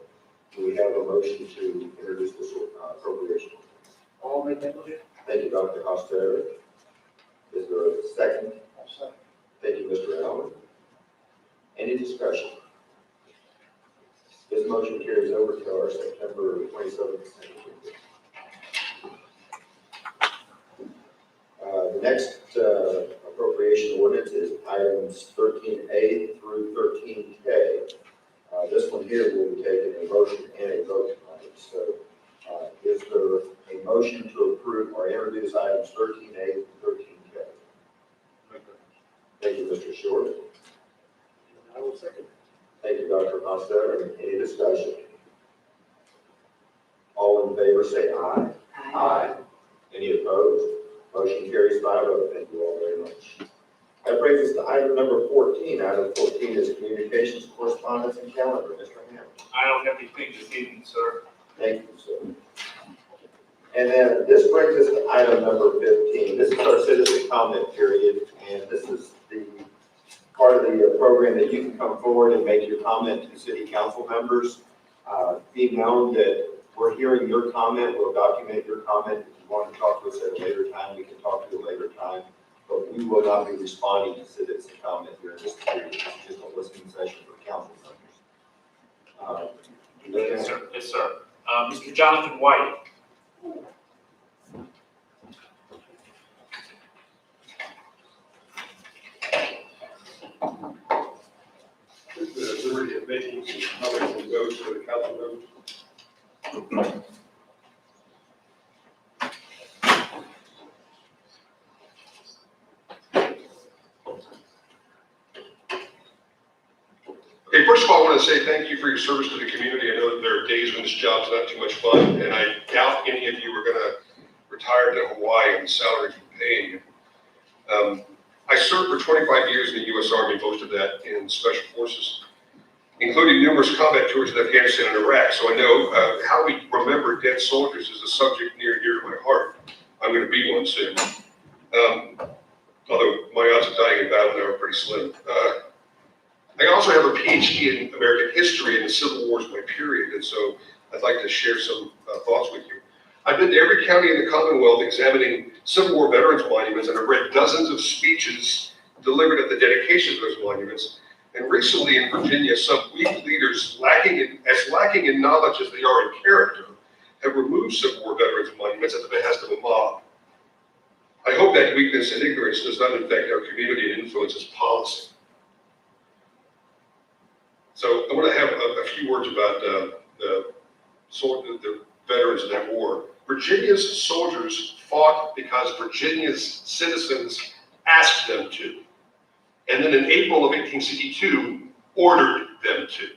Do we have a motion to introduce this appropriation? I'll make that motion. Thank you, Dr. Costello. Is there a second? Thank you, Mr. Allen. Any discussion? This motion carries over to our September 27th. The next appropriation ordinance is items 13A through 13K. This one here will be taken a motion and a vote on it. So is there a motion to approve or introduce items 13A and 13K? Thank you, Mr. Short. I will second. Thank you, Dr. Costello. Any discussion? All in favor say aye. Aye. Any opposed? Motion carries 5-0. Thank you all very much. That brings us to item number 14. Item 14 is communications, correspondence, and calendar. Mr. Hammond. I don't have anything this evening, sir. Thank you, sir. And then this brings us to item number 15. This is our citizen comment period, and this is the part of the program that you can come forward and make your comment to city council members. Be known that we're hearing your comment. We'll document your comment. If you want to talk to us at a later time, we can talk to you at a later time. But we will not be responding to citizen comment during this period. It's just a listening session for council members. Yes, sir. Yes, sir. Mr. Jonathan White. The liberty of making some comments and votes for the council members. Okay, first of all, I want to say thank you for your service to the community. I know that there are days when this job's not too much fun, and I doubt any of you are going to retire to Hawaii on salary from paying you. I served for 25 years in the U.S. Army, most of that in Special Forces, including numerous combat tours in Afghanistan and Iraq. So I know how we remember dead soldiers is a subject near and dear to my heart. I'm going to be one soon. Although my odds of dying in battle PhD in American history, and the Civil War is my period, and so I'd like to share some thoughts with you. I've been to every county in the Commonwealth examining Civil War veterans monuments, and I've read dozens of speeches delivered at the dedication of those monuments. And recently in Virginia, some weak leaders, lacking in knowledge as they are in character, have removed Civil War veterans monuments at the behest of a mob. I hope that weakness and ignorance does not infect our community and influences policy. So I want to have a few words about the veterans of that war. Virginia's soldiers fought because Virginia's citizens asked them to. And then in April of 1862, ordered them to.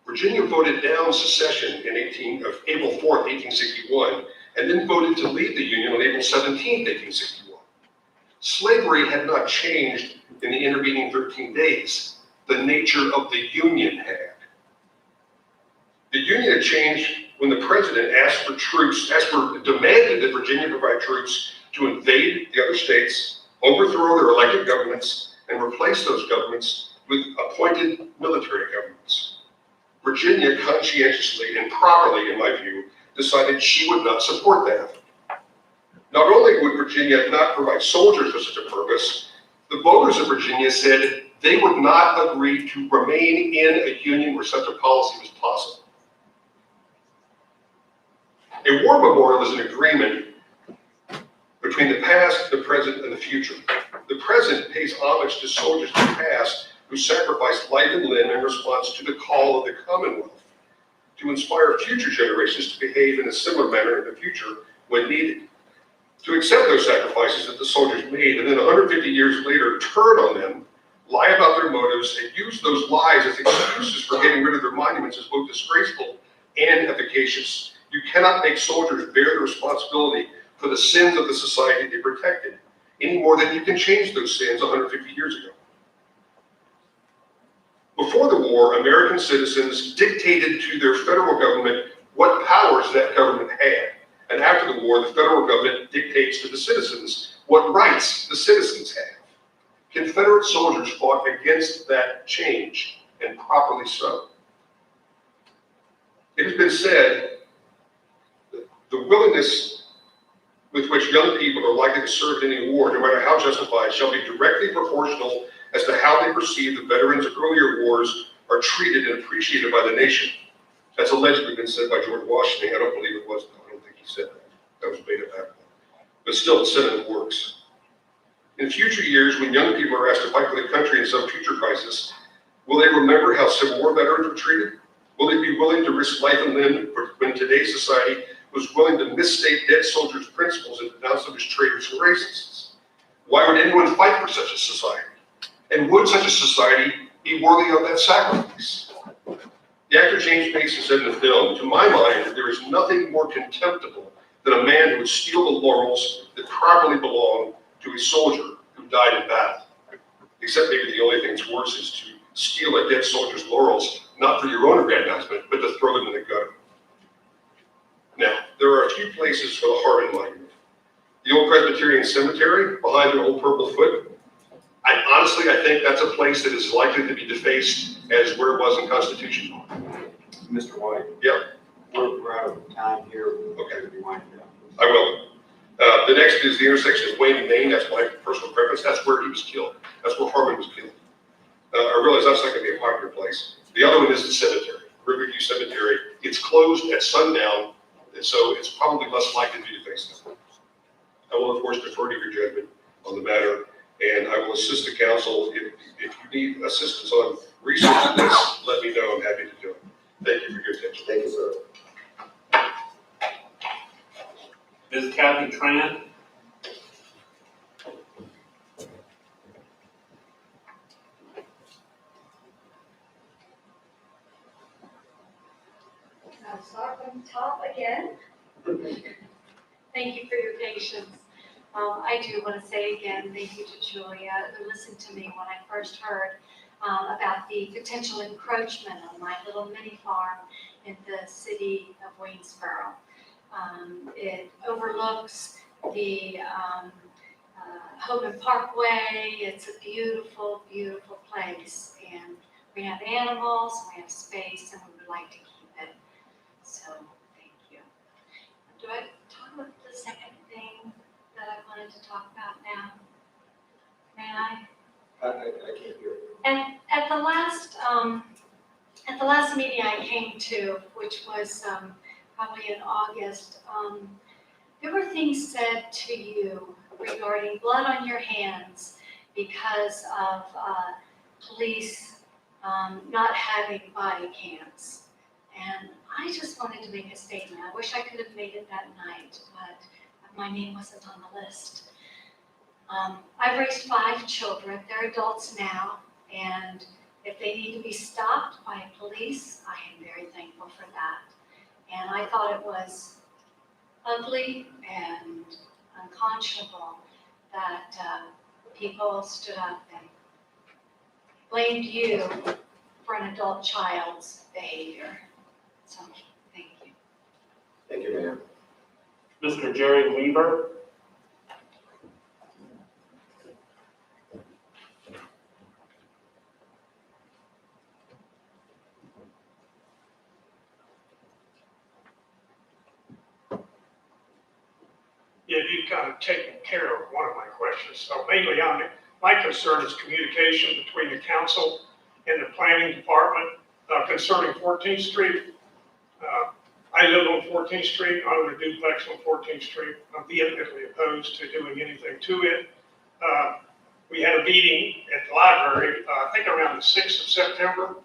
Virginia voted down secession in April 4th, 1861, and then voted to leave the Union on April 17th, 1861. Slavery had not changed in the intervening 13 days. The nature of the Union had. The Union had changed when the president demanded that Virginia provide troops to invade the other states, overthrow their elected governments, and replace those governments with appointed military governments. Virginia conscientiously and properly, in my view, decided she would not support that. Not only would Virginia not provide soldiers for such a purpose, the voters of Virginia said they would not agree to remain in a union where such a policy was possible. A war memorial is an agreement between the past, the present, and the future. The present pays homage to soldiers of the past who sacrificed life and limb in response to the call of the Commonwealth, to inspire future generations to behave in a similar manner in the future when needed. To accept those sacrifices that the soldiers made, and then 150 years later turn on them, lie about their motives, and use those lies as excuses for getting rid of their monuments is both disgraceful and efficacious. You cannot make soldiers bear the responsibility for the sins of the society they protected, any more than you can change those sins 150 years ago. Before the war, American citizens dictated to their federal government what powers that government had. And after the war, the federal government dictates to the citizens what rights the citizens have. Confederate soldiers fought against that change, and properly so. It has been said that the willingness with which young people are likely to serve in any war, no matter how justified, shall be directly proportional as to how they perceive the veterans of earlier wars are treated and appreciated by the nation. That's allegedly been said by George Washington. I don't believe it was, though. I don't think he said that. That was made up after that. But still, the sentiment works. In future years, when young people are asked to fight for the country in some future crisis, will they remember how Civil War veterans were treated? Will they be willing to risk life and limb when today's society was willing to misstate dead soldiers' principles and denounce them as traitors and racists? Why would anyone fight for such a society? And would such a society be worthy of that sacrifice? The actor James Mason said in the film, "To my mind, there is nothing more contemptible than a man who would steal the laurels that properly belong to a soldier who died in battle." Except maybe the only thing that's worse is to steal a dead soldier's laurels, not for your own aggrandizement, but to throw them in the gutter. Now, there are a few places for the Harmon Monument. The old Presbyterian Cemetery behind the old Purple Foot. Honestly, I think that's a place that is likely to be defaced as where it was in Constitution Park. Mr. White? Yeah. We're out of time here. Okay. If you wind it down. I will. The next is the intersection of Wayne and Main. That's my personal preference. That's where he was killed. That's where Harmon was killed. I realize that's not going to be a popular place. The other one is the cemetery, Riverview Cemetery. It's closed at sundown, and so it's probably less likely to be defaced. I will, of course, defer to your judgment on the matter, and I will assist the council. If you need assistance on researching this, let me know. I'm happy to do it. Thank you for your attention. Thank you, sir. Ms. Kathy Tran. I'll start from the top again. Thank you for your patience. I do want to say again, thank you to Julia, who listened to me when I first heard about the potential encroachment on my little mini farm in the city of Waynesboro. It overlooks the Hogan Parkway. It's a beautiful, beautiful place. And we have animals, we have space, and we would like to keep it. So, thank you. Do I talk about the second thing that I wanted to talk about now? May I? I can't hear you. And at the last meeting I came to, which was probably in August, there were things said to you regarding blood on your hands because of police not having body cams. And I just wanted to make a statement. I wish I could have made it that night, but my name wasn't on the list. I've raised 5 children. They're adults now, and if they need to be stopped by police, I am very thankful for that. And I thought it was ugly and unconscionable that people stood up and blamed you for an adult child's behavior. So, thank you. Thank you, ma'am. Mr. Jerry Weaver. Yeah, you've kind of taken care of one of my questions. So mainly my concern is communication between the council and the planning department concerning 14th Street. I live on 14th Street. I own a duplex on 14th Street. I'm vehemently opposed to doing anything to it. We had a meeting at the library, I think around the 6th of September.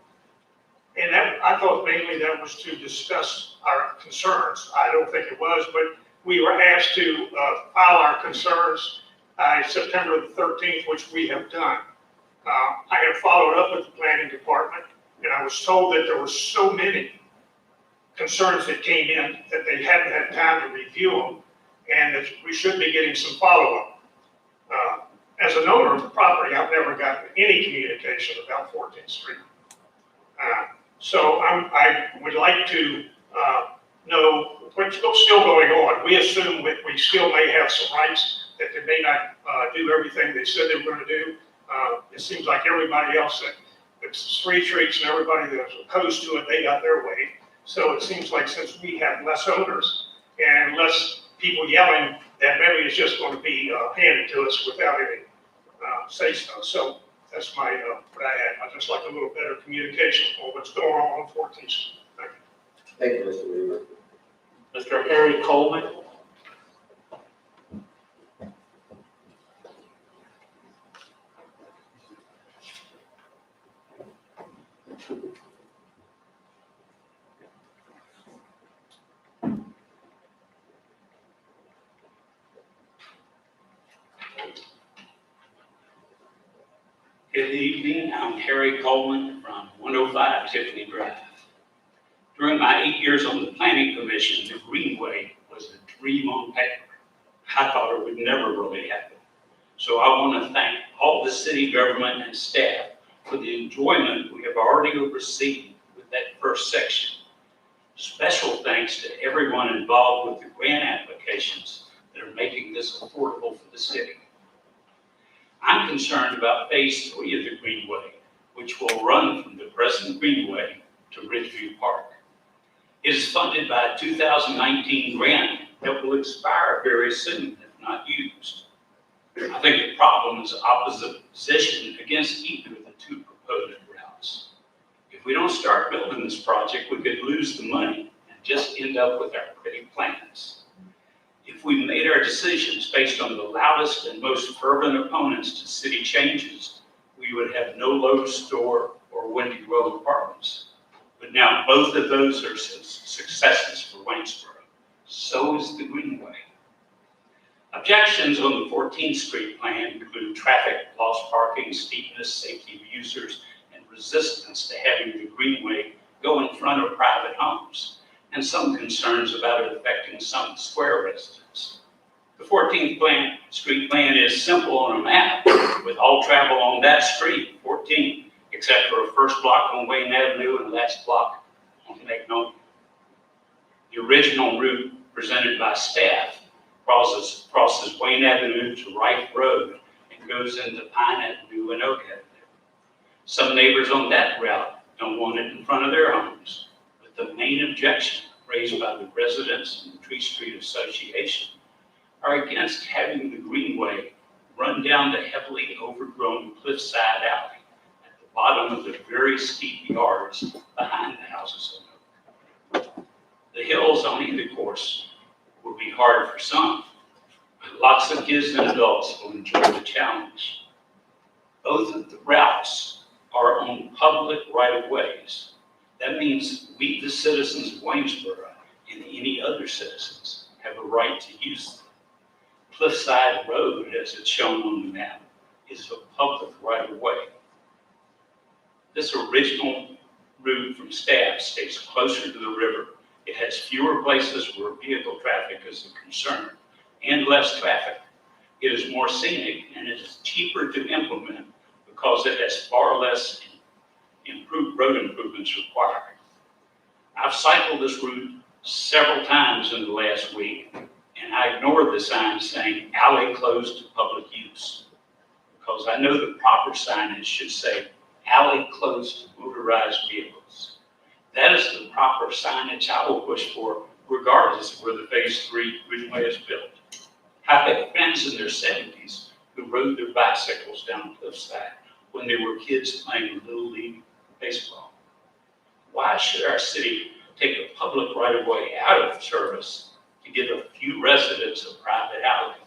And I thought mainly that was to discuss our concerns. I don't think it was, but we were asked to file our concerns by September the 13th, which we have done. I have followed up with the planning department, and I was told that there were so many concerns that came in that they hadn't had time to review them, and that we should be getting some follow-up. As an owner of the property, I've never gotten any communication about 14th Street. So I would like to know what's still going on. We assume that we still may have some rights, that they may not do everything they said they were going to do. It seems like everybody else that's street treats and everybody that's opposed to it, they got their way. So it seems like since we have less owners and less people yelling, that maybe it's just going to be handed to us without any say-so. So that's my what I had. I'd just like a little better communication on what's going on 14th Street. Thank you, Mr. Weaver. Mr. Harry Coleman. Good evening, I'm Harry Coleman from 105 Tiffany Drive. During my 8 years on the planning commission, the Greenway was a dream on paper. I thought it would never really happen. So I want to thank all the city government and staff for the enjoyment we have already received with that first section. Special thanks to everyone involved with the grant applications that are making this affordable for the city. I'm concerned about phase 3 of the Greenway, which will run from the present Greenway to Ridgeview Park. It is funded by a 2019 grant that will expire very soon if not used. I think the problem is opposition against either of the 2 proposed routes. If we don't start building this project, we could lose the money and just end up with our pretty plans. If we made our decisions based on the loudest and most fervent opponents to city changes, we would have no Lowe's store or Windy Road apartments. But now both of those are successes for Waynesboro. So is the Greenway. Objections on the 14th Street plan include traffic, lost parking, steepness, safety of users, and resistance to having the Greenway go in front of private homes, and some concerns about it affecting some square residents. The 14th Street plan is simple on a map, with all travel on that street, 14, except for a first block on Wayne Avenue and last block on Magnolia. The original route presented by staff crosses Wayne Avenue to Wright Road and goes into Pine Avenue and Oak Avenue. Some neighbors on that route don't want it in front of their homes, but the main objection raised by the residents in the Tree Street Association are against having the Greenway run down the heavily overgrown cliffside alley at the bottom of the very steep yards behind the houses on Oak. The hills on either course will be hard for some, but lots of kids and adults will enjoy the challenge. Both of the routes are on public right-of-ways. That means we, the citizens of Waynesboro, and any other citizens, have a right to use them. Cliffside Road, as it's shown on the map, is a public right-of-way. This original route from staff stays closer to the river. It has fewer places where vehicle traffic is a concern and less traffic. It is more scenic and it is cheaper to implement because it has far less improved road improvements required. I've cycled this route several times in the last week, and I ignored the sign saying alley closed to public use because I know the proper signage should say alley closed to motorized vehicles. That is the proper signage I will push for regardless of where the Phase 3 Greenway is built. I've had friends in their 70s who rode their bicycles down Cliffside when they were kids playing Little League baseball. Why should our city take a public right-of-way out of service to give a few residents a private alley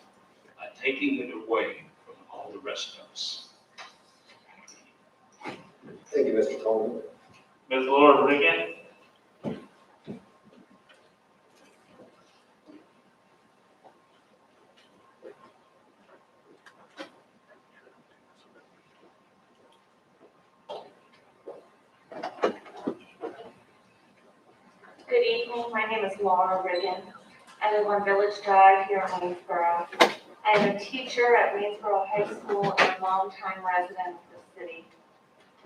by taking it away from all the rest of us? Thank you, Mr. Coleman. Ms. Laura Riggin? Good evening, my name is Laura Riggin. I live on Village Drive here in Waynesboro. I am a teacher at Waynesboro High School and a longtime resident of the city.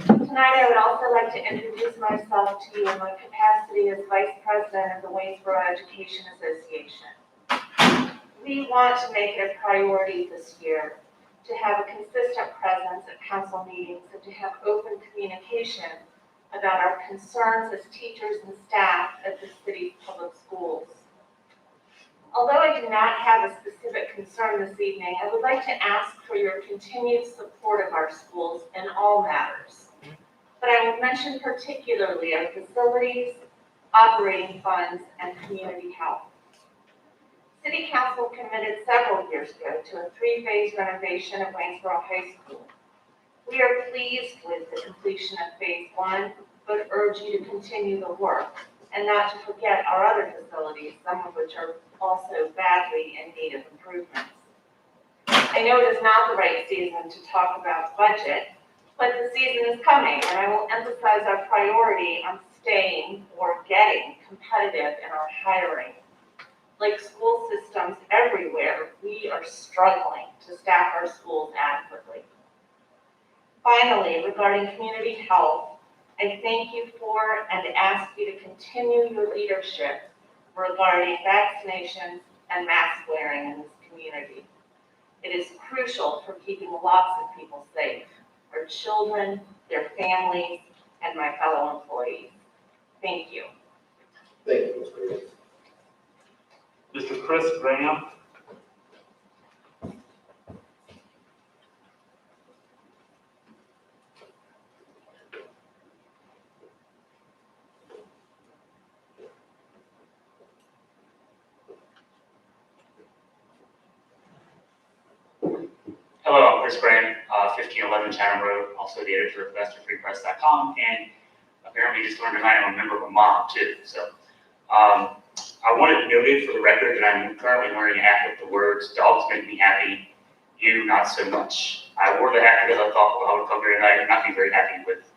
Tonight, I would also like to introduce myself to you in my capacity as Vice President of the Waynesboro Education Association. We want to make it a priority this year to have a consistent presence at council meetings and to have open communication about our concerns as teachers and staff at the city's public schools. Although I do not have a specific concern this evening, I would like to ask for your continued support of our schools in all matters. But I will mention particularly our facilities, operating funds, and community health. City Council committed several years ago to a 3-phase renovation of Waynesboro High School. We are pleased with the completion of Phase 1, but urge you to continue the work and not to forget our other facilities, some of which are also badly in need of improvements. I know it is not the right season to talk about budget, but the season is coming, and I will emphasize our priority on staying or getting competitive in our hiring. Like school systems everywhere, we are struggling to staff our schools adequately. Finally, regarding community health, I thank you for and ask you to continue your leadership regarding vaccinations and mask wearing in this community. It is crucial for keeping lots of people safe, our children, their families, and my fellow employees. Thank you. Thank you, Ms. Green. Mr. Chris Graham? Hello, I'm Chris Graham, 1511 Chatham Road, also the editor of VestalFreePress.com, and apparently just learned tonight I'm a member of a mob too. So I wanted to note it for the record that I'm currently wearing a hat with the words, "Dogs make me happy, you not so much." I wore the hat because I thought I would come here tonight and not be very happy with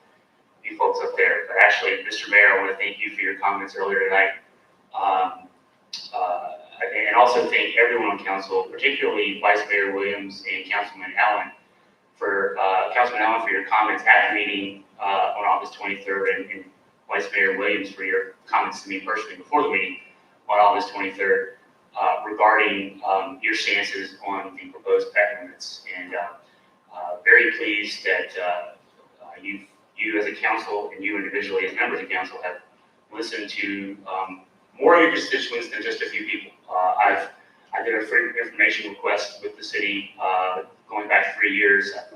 you folks up there. But actually, Mr. Mayor, I want to thank you for your comments earlier tonight. And also thank everyone on council, particularly Vice Mayor Williams and Councilman Allen for your comments at the meeting on August 23rd, and Vice Mayor Williams for your comments to me personally before the meeting on August 23rd. regarding your stances on the proposed pet limits. And very pleased that you as a council and you individually as members of council have listened to more of your constituents than just a few people. I did a free information request with the city going back 3 years. I've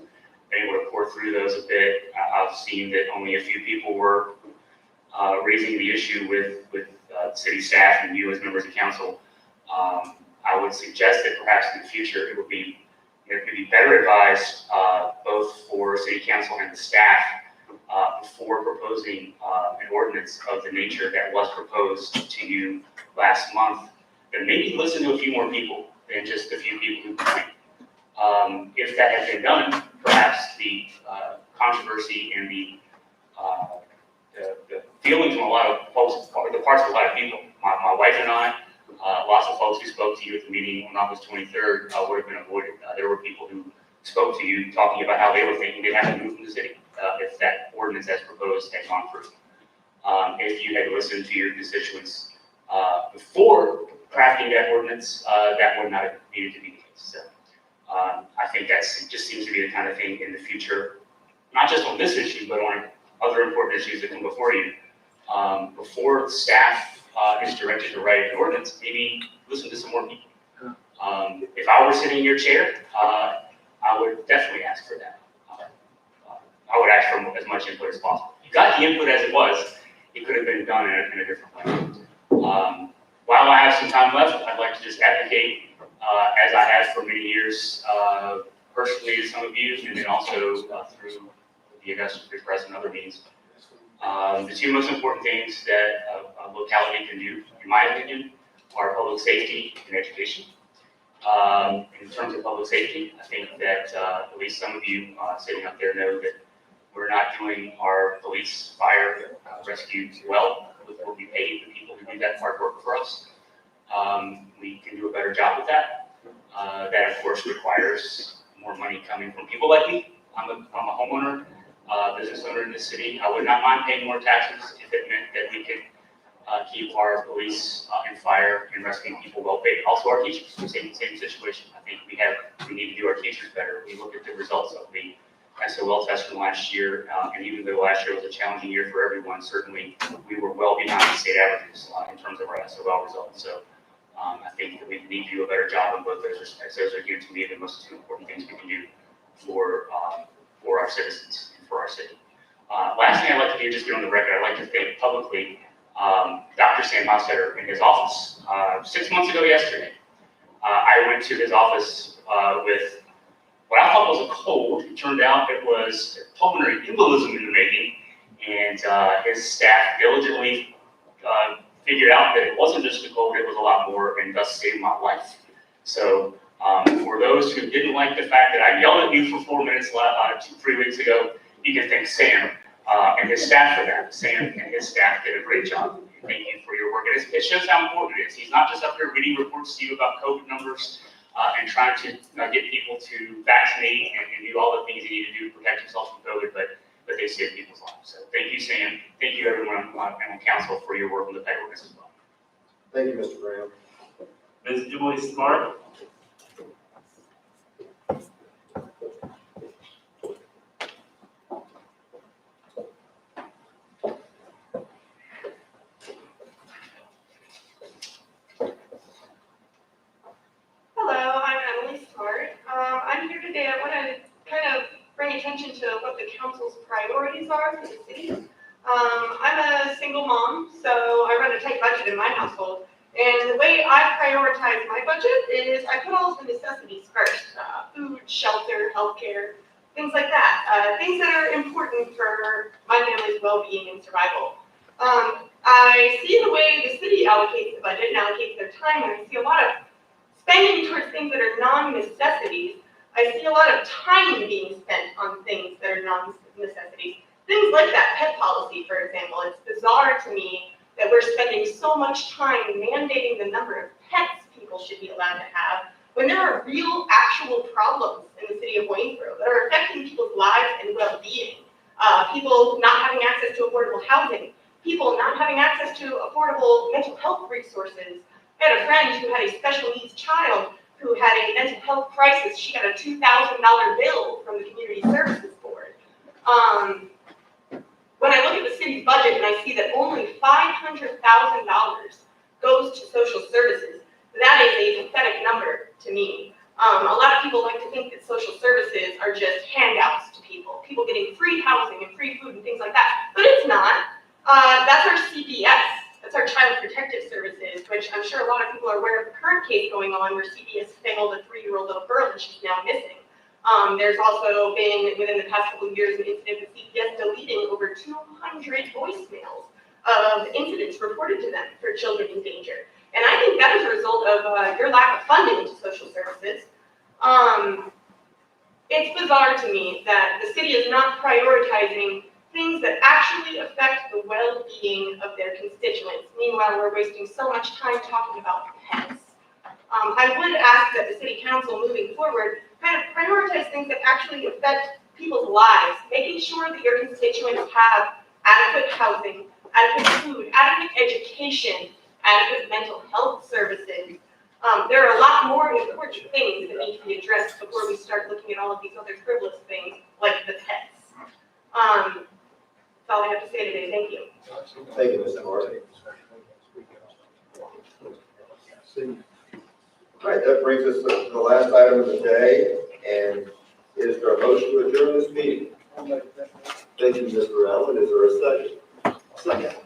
been able to pour through those a bit. I've seen that only a few people were raising the issue with city staff and you as members of council. I would suggest that perhaps in the future it could be better advised both for city council and the staff before proposing an ordinance of the nature that was proposed to you last month, then maybe listen to a few more people than just a few people who complain. If that had been done, perhaps the controversy and the feelings from a lot of folks, the parts of a lot of people, my wife and I, lots of folks who spoke to you at the meeting on August 23rd would have been avoided. There were people who spoke to you talking about how they were thinking they'd have to move from the city if that ordinance as proposed had gone through. If you had listened to your constituents before crafting that ordinance, that would not have needed to be the case. So I think that just seems to be the kind of thing in the future, not just on this issue, but on other important issues that come before you. Before staff is directed to write an ordinance, maybe listen to some more people. If I were sitting in your chair, I would definitely ask for that. I would ask for as much input as possible. You got the input as it was, it could have been done in a different way. While I have some time left, I'd like to just advocate, as I have for many years, personally to some of you, and then also through the Augusta Free Press and other means. The two most important things that a locality can do, in my opinion, are public safety and education. In terms of public safety, I think that at least some of you sitting up there know that we're not doing our police, fire, rescue well with what we pay the people who do that hard work for us. We can do a better job with that. That, of course, requires more money coming from people like me. I'm a homeowner, business owner in this city. I would not mind paying more taxes if it meant that we could keep our police and fire and rescuing people well paid. Also, our teachers, same situation. I think we need to do our teachers better. We look at the results of the SOL test from last year, and even though last year was a challenging year for everyone, certainly we were well behind the state averages in terms of our SOL results. So I think that we need to do a better job in both those respects. Those are here to me the most two important things we can do for our citizens and for our city. Last thing I'd like to do, just get on the record, I'd like to thank publicly Dr. Sam Hofstetter in his office. 6 months ago yesterday, I went to his office with what I thought was a cold. It turned out it was pulmonary embolism in the making, and his staff diligently figured out that it wasn't just a cold, it was a lot more, and thus saved my life. So for those who didn't like the fact that I yelled at you for 4 minutes 3 weeks ago, you can thank Sam and his staff for that. Sam and his staff did a great job. Thank you for your work. And it shows how important it is. He's not just up here reading reports to you about COVID numbers and trying to get people to vaccinate and do all the things you need to do to protect yourself from COVID, but they save people's lives. So thank you, Sam. Thank you, everyone on council, for your work on the pet ordinance as well. Thank you, Mr. Graham. Ms. Julie Smart? Hello, I'm Emily Smart. I'm here today. I want to kind of bring attention to what the council's priorities are for the city. I'm a single mom, so I run a tight budget in my household. And the way I prioritize my budget is I put all of the necessities first. Food, shelter, healthcare, things like that. Things that are important for my family's well-being and survival. I see the way the city allocates the budget and allocates their time, and I see a lot of spending towards things that are non-necessities. I see a lot of time being spent on things that are non-necessities. Things like that pet policy, for example. It's bizarre to me that we're spending so much time mandating the number of pets people should be allowed to have when there are real, actual problems in the city of Waynesboro that are affecting people's lives and well-being. People not having access to affordable housing, people not having access to affordable mental health resources, I had a friend who had a special needs child who had a mental health crisis. She got a $2,000 bill from the Community Services Board. When I look at the city's budget and I see that only $500,000 goes to social services, that is a pathetic number to me. A lot of people like to think that social services are just handouts to people getting free housing and free food and things like that, but it's not. That's our CPS, that's our Child Protective Services, which I'm sure a lot of people are aware of the current case going on where CPS failed a 3-year-old little girl and she's now missing. There's also been, within the past couple of years, an incident with CPS deleting over 200 voicemails of incidents reported to them for children in danger. And I think that is a result of your lack of funding to social services. It's bizarre to me that the city is not prioritizing things that actually affect the well-being of their constituents. Meanwhile, we're wasting so much time talking about pets. I would ask that the city council moving forward kind of prioritize things that actually affect people's lives, making sure that your constituents have adequate housing, adequate food, adequate education, adequate mental health services. There are a lot more important things that need to be addressed before we start looking at all of these other frivolous things like the pets. That's all I have to say today. Thank you. Thank you, Mr. Martin. All right, that brings us to the last item of the day, and is there a motion to adjourn this meeting? Thank you, Mr. Allen. Is there a second? Second.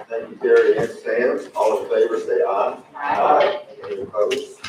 Thank you, Terry and Sam. All in favor, say aye. Aye. Any opposed?